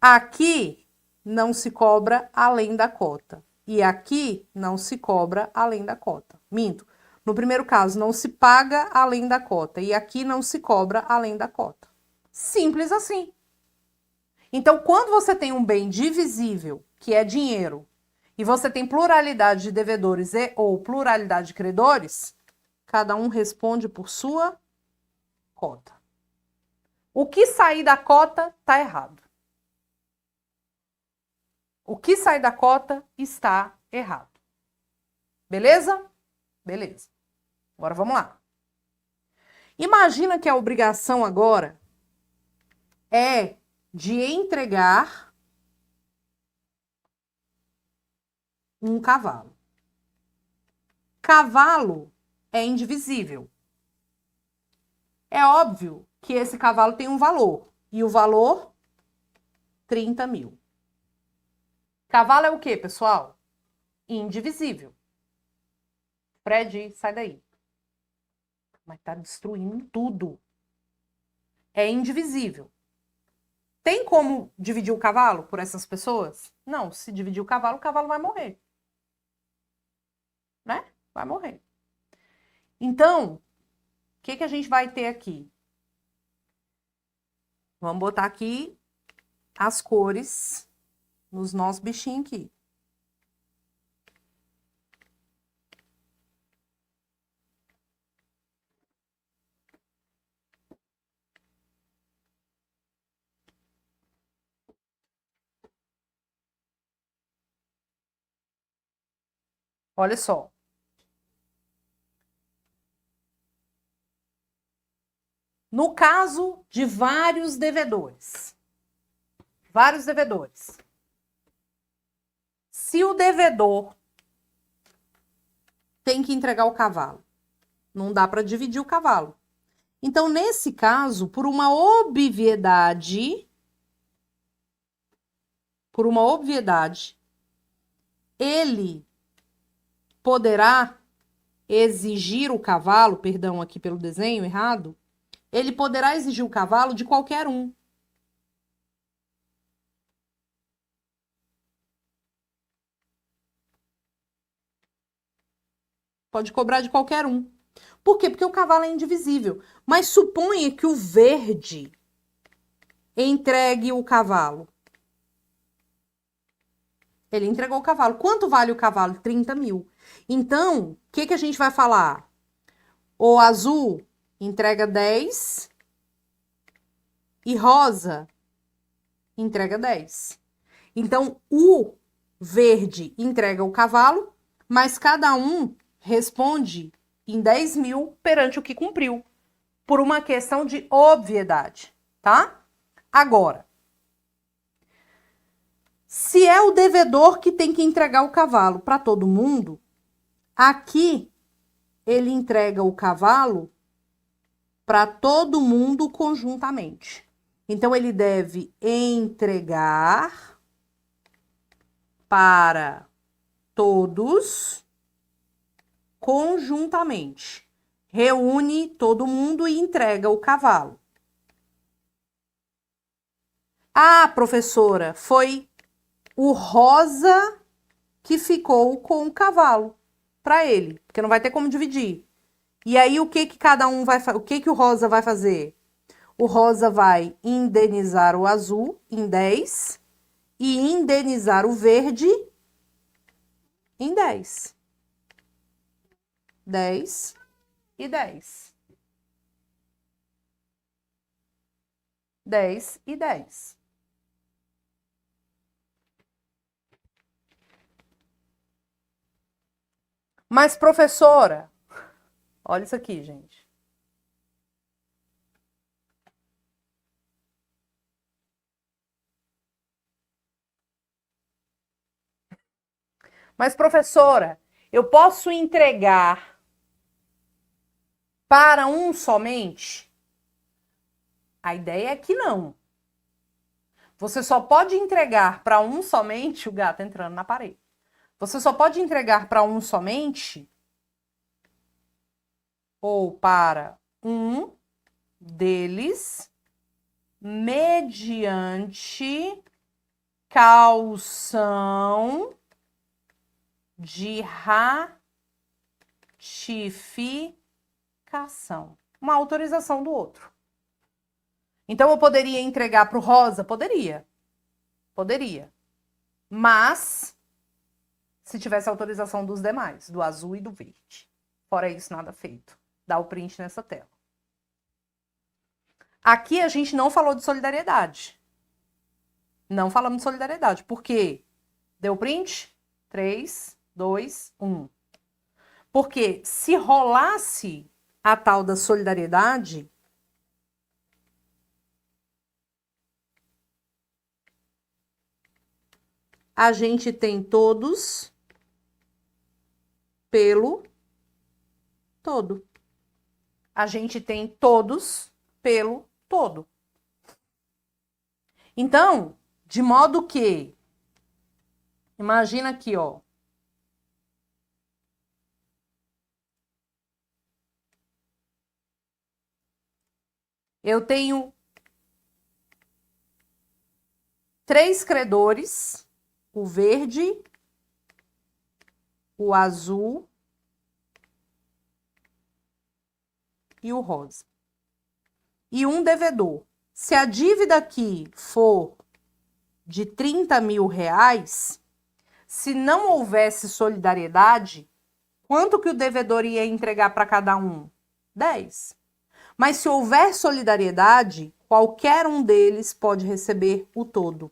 Aqui não se cobra além da cota. E aqui não se cobra além da cota. Minto. No primeiro caso, não se paga além da cota. E aqui não se cobra além da cota. Simples assim. Então, quando você tem um bem divisível, que é dinheiro, e você tem pluralidade de devedores ou pluralidade de credores, cada um responde por sua cota. O que sair da cota está errado. O que sair da cota está errado. Beleza? Beleza. Agora vamos lá. Imagina que a obrigação agora é de entregar um cavalo. Cavalo é indivisível. É óbvio que esse cavalo tem um valor. E o valor? 30 mil. Cavalo é o quê, pessoal? Indivisível. Fred, sai daí. Mas tá destruindo tudo. É indivisível. Tem como dividir o cavalo por essas pessoas? Não, se dividir o cavalo vai morrer. Né? Vai morrer. Então, o que a gente vai ter aqui? Vamos botar aqui as cores nos nossos bichinhos aqui. Olha só. No caso de vários devedores. Se o devedor tem que entregar o cavalo, não dá para dividir o cavalo. Então, nesse caso, por uma obviedade, ele poderá exigir o cavalo, perdão aqui pelo desenho errado, ele poderá exigir o cavalo de qualquer um. Pode cobrar de qualquer um. Por quê? Porque o cavalo é indivisível. Mas suponha que o verde entregue o cavalo. Ele entregou o cavalo. Quanto vale o cavalo? 30 mil. Então, o que a gente vai falar? O azul entrega 10 e rosa entrega 10. Então, o verde entrega o cavalo, mas cada um responde em 10 mil perante o que cumpriu, por uma questão de obviedade, tá? Agora, se é o devedor que tem que entregar o cavalo para todo mundo, aqui ele entrega o cavalo para todo mundo conjuntamente. Então, ele deve entregar para todos conjuntamente. Reúne todo mundo e entrega o cavalo. Ah, professora, foi o rosa que ficou com o cavalo para ele, porque não vai ter como dividir. E aí o que cada um vai fazer? O que o rosa vai fazer? O rosa vai indenizar o azul em 10 e indenizar o verde em 10. 10 e 10. 10 e 10. Mas, professora, olha isso aqui, gente. Mas, professora, eu posso entregar para um somente? A ideia é que não. Você só pode entregar para um somente, o gato entrando na parede. Você só pode entregar para um somente ou para um deles mediante caução de ratificação. Uma autorização do outro. Então, eu poderia entregar para o rosa? Poderia. Poderia. Mas, se tivesse autorização dos demais, do azul e do verde. Fora isso, nada feito. Dá o print nessa tela. Aqui a gente não falou de solidariedade. Não falamos de solidariedade. Por quê? Deu print? 3, 2, 1. Porque se rolasse a tal da solidariedade, a gente tem todos pelo todo. A gente tem todos pelo todo. Então, de modo que, imagina aqui, ó. Eu tenho 3 credores, o verde, o azul e o rosa. E um devedor. Se a dívida aqui for de 30 mil reais, se não houvesse solidariedade, quanto que o devedor ia entregar para cada um? 10. Mas se houver solidariedade, qualquer um deles pode receber o todo.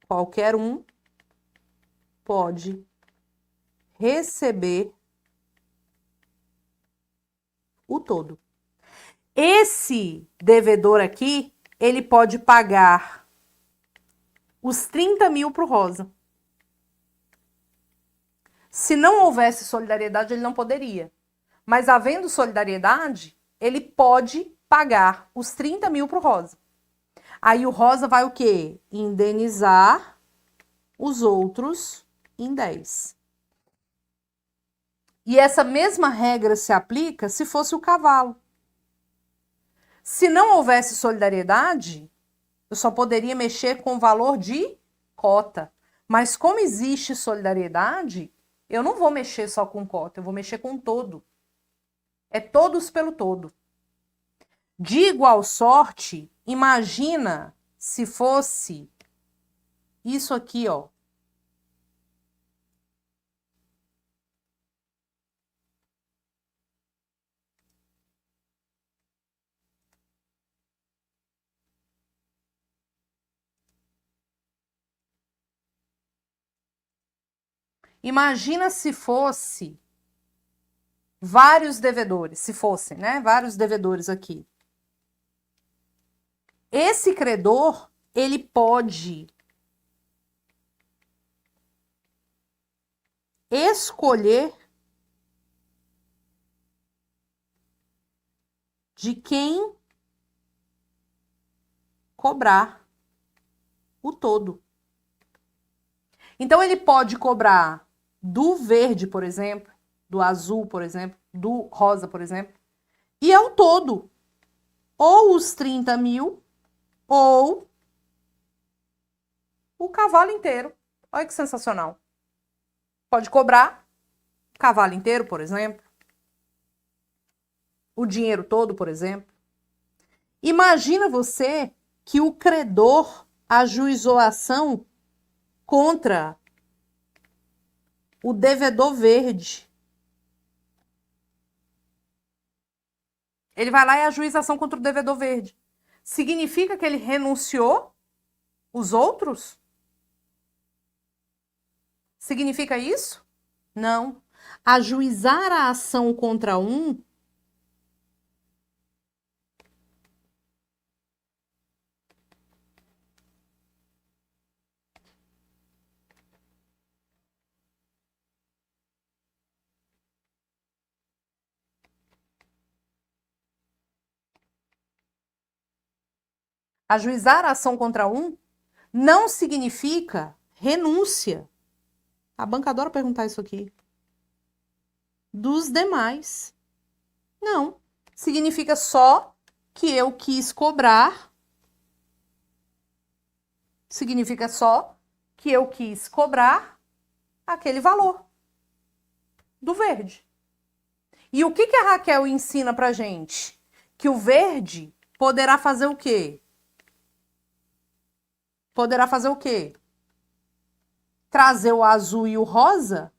Qualquer um pode receber o todo. Esse devedor aqui, ele pode pagar os 30 mil para o Rosa. Se não houvesse solidariedade, ele não poderia. Mas havendo solidariedade, ele pode pagar os 30 mil para o Rosa. Aí o Rosa vai o quê? Indenizar os outros em 10. E essa mesma regra se aplica se fosse o cavalo. Se não houvesse solidariedade, eu só poderia mexer com o valor de cota. Mas como existe solidariedade, eu não vou mexer só com cota, eu vou mexer com todo. É todos pelo todo. De igual sorte, imagina se fosse isso aqui, ó. Imagina se fosse vários devedores, se fossem, né? Vários devedores aqui. Esse credor, ele pode escolher de quem cobrar o todo. Então, ele pode cobrar do verde, por exemplo, do azul, por exemplo, do rosa, por exemplo, e é o todo. Ou os 30 mil, ou o cavalo inteiro. Olha que sensacional. Pode cobrar o cavalo inteiro, por exemplo. O dinheiro todo, por exemplo. Imagina você que o credor ajuizou a ação contra o devedor verde. Ele vai lá e ajuiza a ação contra o devedor verde. Significa que ele renunciou os outros? Significa isso? Não. Ajuizar a ação contra um ajuizar a ação contra um não significa renúncia. A banca adora perguntar isso aqui. Dos demais. Não. Significa só que eu quis cobrar. Significa só que eu quis cobrar aquele valor do verde. E o que a Raquel ensina pra gente? Que o verde poderá fazer o quê? Poderá fazer o quê? Trazer o azul e o rosa,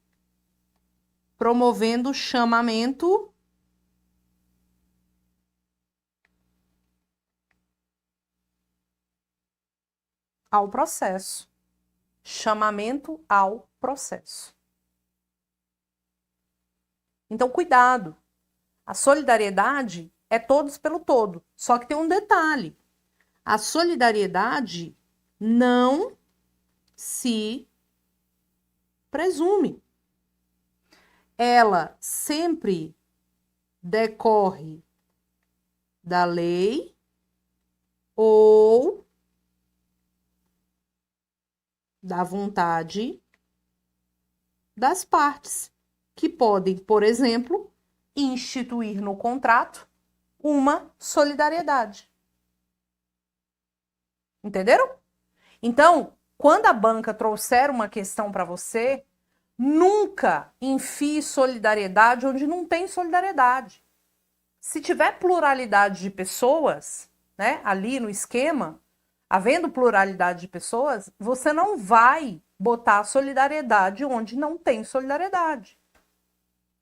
promovendo o chamamento ao processo. Chamamento ao processo. Então, cuidado. A solidariedade é todos pelo todo. Só que tem um detalhe. A solidariedade não se presume. Ela sempre decorre da lei ou da vontade das partes, que podem, por exemplo, instituir no contrato uma solidariedade. Entenderam? Então, quando a banca trouxer uma questão para você, nunca enfie solidariedade onde não tem solidariedade. Se tiver pluralidade de pessoas, né, ali no esquema, havendo pluralidade de pessoas, você não vai botar solidariedade onde não tem solidariedade.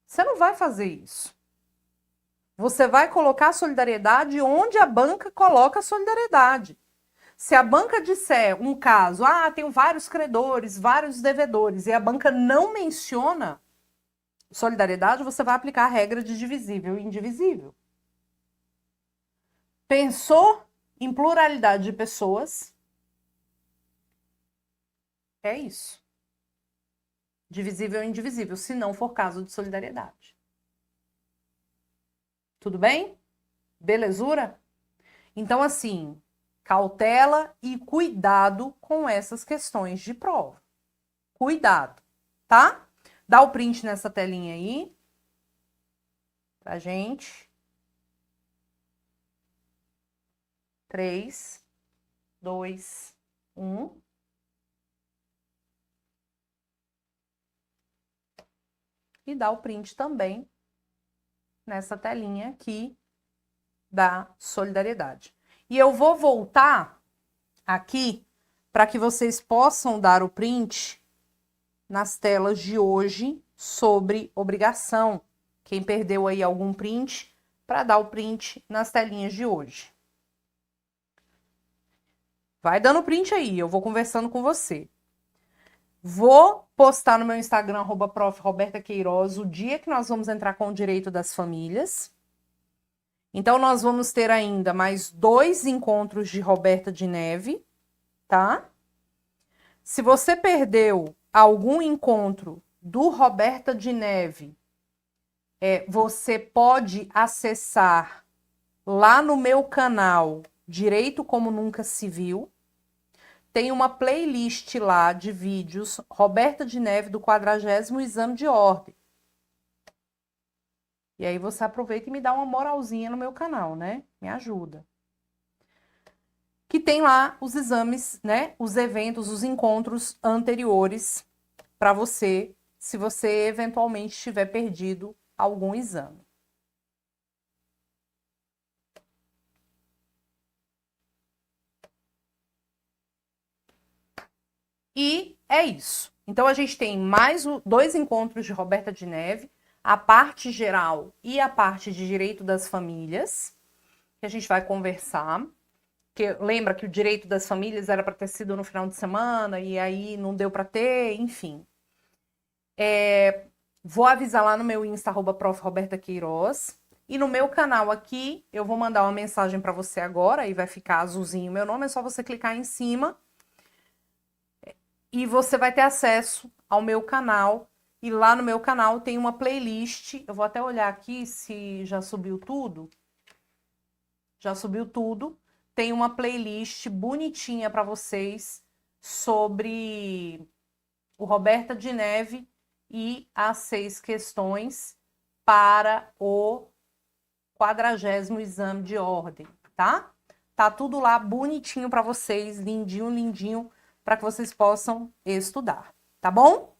Você não vai fazer isso. Você vai colocar solidariedade onde a banca coloca solidariedade. Se a banca disser um caso, tenho vários credores, vários devedores, e a banca não menciona solidariedade, você vai aplicar a regra de divisível e indivisível. Pensou em pluralidade de pessoas? É isso. Divisível e indivisível, se não for caso de solidariedade. Tudo bem? Belezura? Então, assim, cautela e cuidado com essas questões de prova. Cuidado, tá? Dá o print nessa telinha aí pra gente. 3, 2, 1. E dá o print também nessa telinha aqui da solidariedade. E eu vou voltar aqui para que vocês possam dar o print nas telas de hoje sobre obrigação. Quem perdeu aí algum print, para dar o print nas telinhas de hoje. Vai dando print aí, eu vou conversando com você. Vou postar no meu Instagram, @prof. Roberta Queiroz, o dia que nós vamos entrar com o direito das famílias. Então, nós vamos ter ainda mais 2 encontros de Roberta de Neve, tá? Se você perdeu algum encontro do Roberta de Neve, você pode acessar lá no meu canal Direito Como Nunca Se Viu. Tem uma playlist lá de vídeos Roberta de Neve do 40º exame de ordem. E aí você aproveita e me dá uma moralzinha no meu canal, né? Me ajuda. Que tem lá os exames, né? Os eventos, os encontros anteriores para você, se você eventualmente tiver perdido algum exame. E é isso. Então, a gente tem mais 2 encontros de Roberta de Neve, a parte geral e a parte de direito das famílias, que a gente vai conversar. Que lembra que o direito das famílias era para ter sido no final de semana e aí não deu para ter, enfim. Vou avisar lá no meu Insta, @prof. Roberta Queiroz. E no meu canal aqui, eu vou mandar uma mensagem para você agora, e vai ficar azulzinho o meu nome, é só você clicar em cima e você vai ter acesso ao meu canal. E lá no meu canal tem uma playlist, eu vou até olhar aqui se já subiu tudo. Já subiu tudo. Tem uma playlist bonitinha para vocês sobre o Roberta de Neve e as 6 questões para o 40º exame de ordem, tá? Tá tudo lá bonitinho para vocês, lindinho, lindinho, para que vocês possam estudar, tá bom?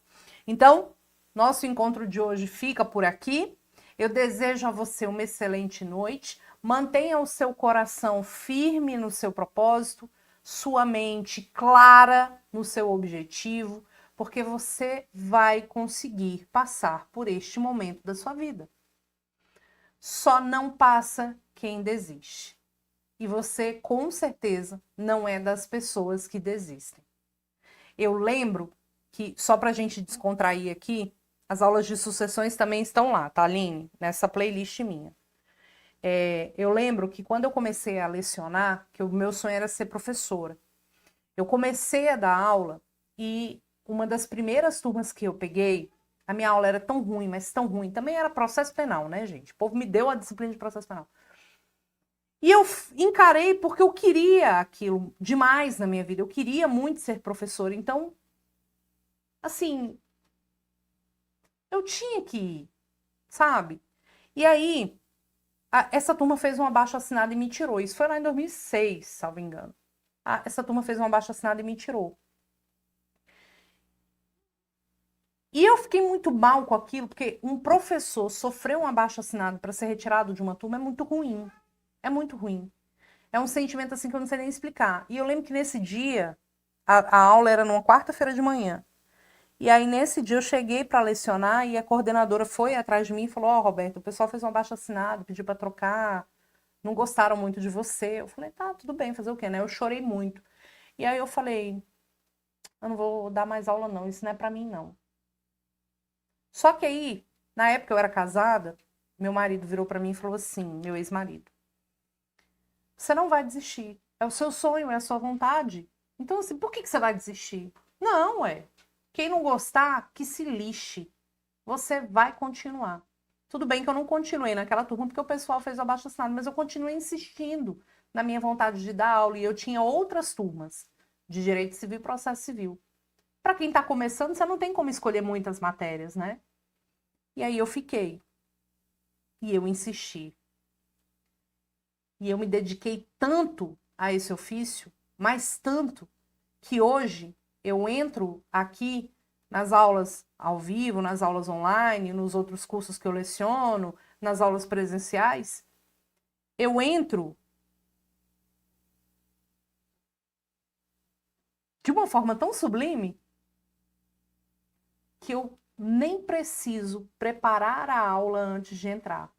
Então, nosso encontro de hoje fica por aqui. Eu desejo a você uma excelente noite. Mantenha o seu coração firme no seu propósito, sua mente clara no seu objetivo, porque você vai conseguir passar por este momento da sua vida. Só não passa quem desiste. E você, com certeza, não é das pessoas que desistem. Eu lembro que, só para a gente descontrair aqui, as aulas de sucessões também estão lá, tá, Aline? Nessa playlist minha. Eu lembro que quando eu comecei a lecionar, que o meu sonho era ser professora. Eu comecei a dar aula e uma das primeiras turmas que eu peguei, a minha aula era tão ruim, mas tão ruim. Também era processo penal, né, gente? O povo me deu a disciplina de processo penal. E eu encarei porque eu queria aquilo demais na minha vida. Eu queria muito ser professora. Então, assim, eu tinha que ir, sabe? E aí, essa turma fez um abaixo-assinado e me tirou. Isso foi lá em 2006, salvo engano. Essa turma fez um abaixo-assinado e me tirou. E eu fiquei muito mal com aquilo, porque um professor sofrer um abaixo-assinado para ser retirado de uma turma é muito ruim. É muito ruim. É um sentimento assim que eu não sei nem explicar. E eu lembro que nesse dia, a aula era numa quarta-feira de manhã. E aí, nesse dia, eu cheguei para lecionar e a coordenadora foi atrás de mim e falou: Ó, Roberto, o pessoal fez um abaixo-assinado, pediu para trocar, não gostaram muito de você. Eu falei: tá, tudo bem, fazer o quê, né? Eu chorei muito. E aí eu falei: eu não vou dar mais aula, não, isso não é para mim, não. Só que aí, Na época eu era casada, meu marido virou para mim e falou assim, meu ex-marido, você não vai desistir. É o seu sonho, é a sua vontade. Então, assim, por que você vai desistir? Não, quem não gostar, que se lixe. Você vai continuar. Tudo bem que eu não continuei naquela turma porque o pessoal fez o abaixo-assinado, mas eu continuei insistindo na minha vontade de dar aula e eu tinha outras turmas de Direito Civil e Processo Civil. Para quem está começando, você não tem como escolher muitas matérias, né? E aí eu fiquei. E eu insisti. E eu me dediquei tanto a esse ofício, mas tanto, que hoje eu entro aqui nas aulas ao vivo, nas aulas online, nos outros cursos que eu leciono, nas aulas presenciais, eu entro de uma forma tão sublime que eu nem preciso preparar a aula antes de entrar.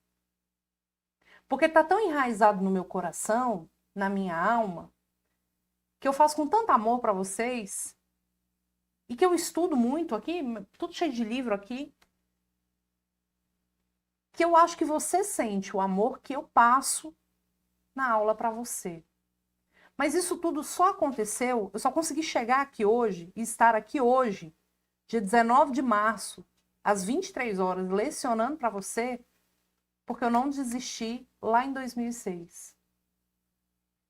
Porque está tão enraizado no meu coração, na minha alma, que eu faço com tanto amor para vocês, e que eu estudo muito aqui, tudo cheio de livro aqui, que eu acho que você sente o amor que eu passo na aula para você. Mas isso tudo só aconteceu, eu só consegui chegar aqui hoje e estar aqui hoje, dia 19 de março, às 23 horas, lecionando para você, porque eu não desisti lá em 2006.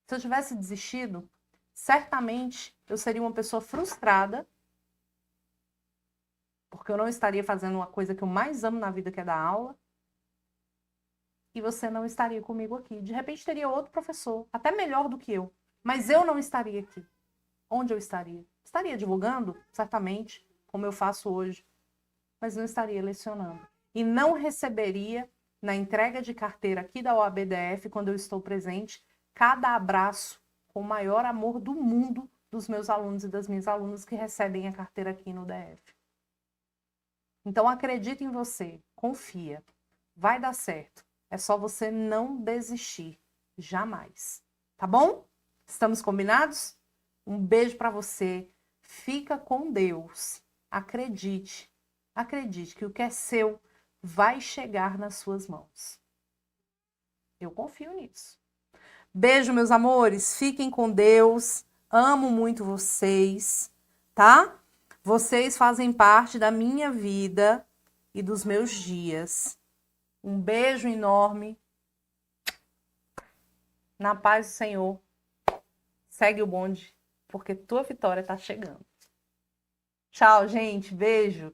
Se eu tivesse desistido, certamente eu seria uma pessoa frustrada, porque eu não estaria fazendo uma coisa que eu mais amo na vida, que é dar aula, e você não estaria comigo aqui. De repente teria outro professor, até melhor do que eu, mas eu não estaria aqui. Onde eu estaria? Estaria divulgando, certamente, como eu faço hoje, mas não estaria lecionando. E não receberia, na entrega de carteira aqui da OAB-DF, quando eu estou presente, cada abraço com o maior amor do mundo dos meus alunos e das minhas alunas que recebem a carteira aqui no DF. Então acredita em você, confia, vai dar certo. É só você não desistir, jamais. Tá bom? Estamos combinados? Um beijo para você. Fica com Deus. Acredite, acredite que o que é seu vai chegar nas suas mãos. Eu confio nisso. Beijo, meus amores. Fiquem com Deus. Amo muito vocês, tá? Vocês fazem parte da minha vida e dos meus dias. Um beijo enorme. Na paz do Senhor. Segue o bonde, porque tua vitória tá chegando. Tchau, gente. Beijo.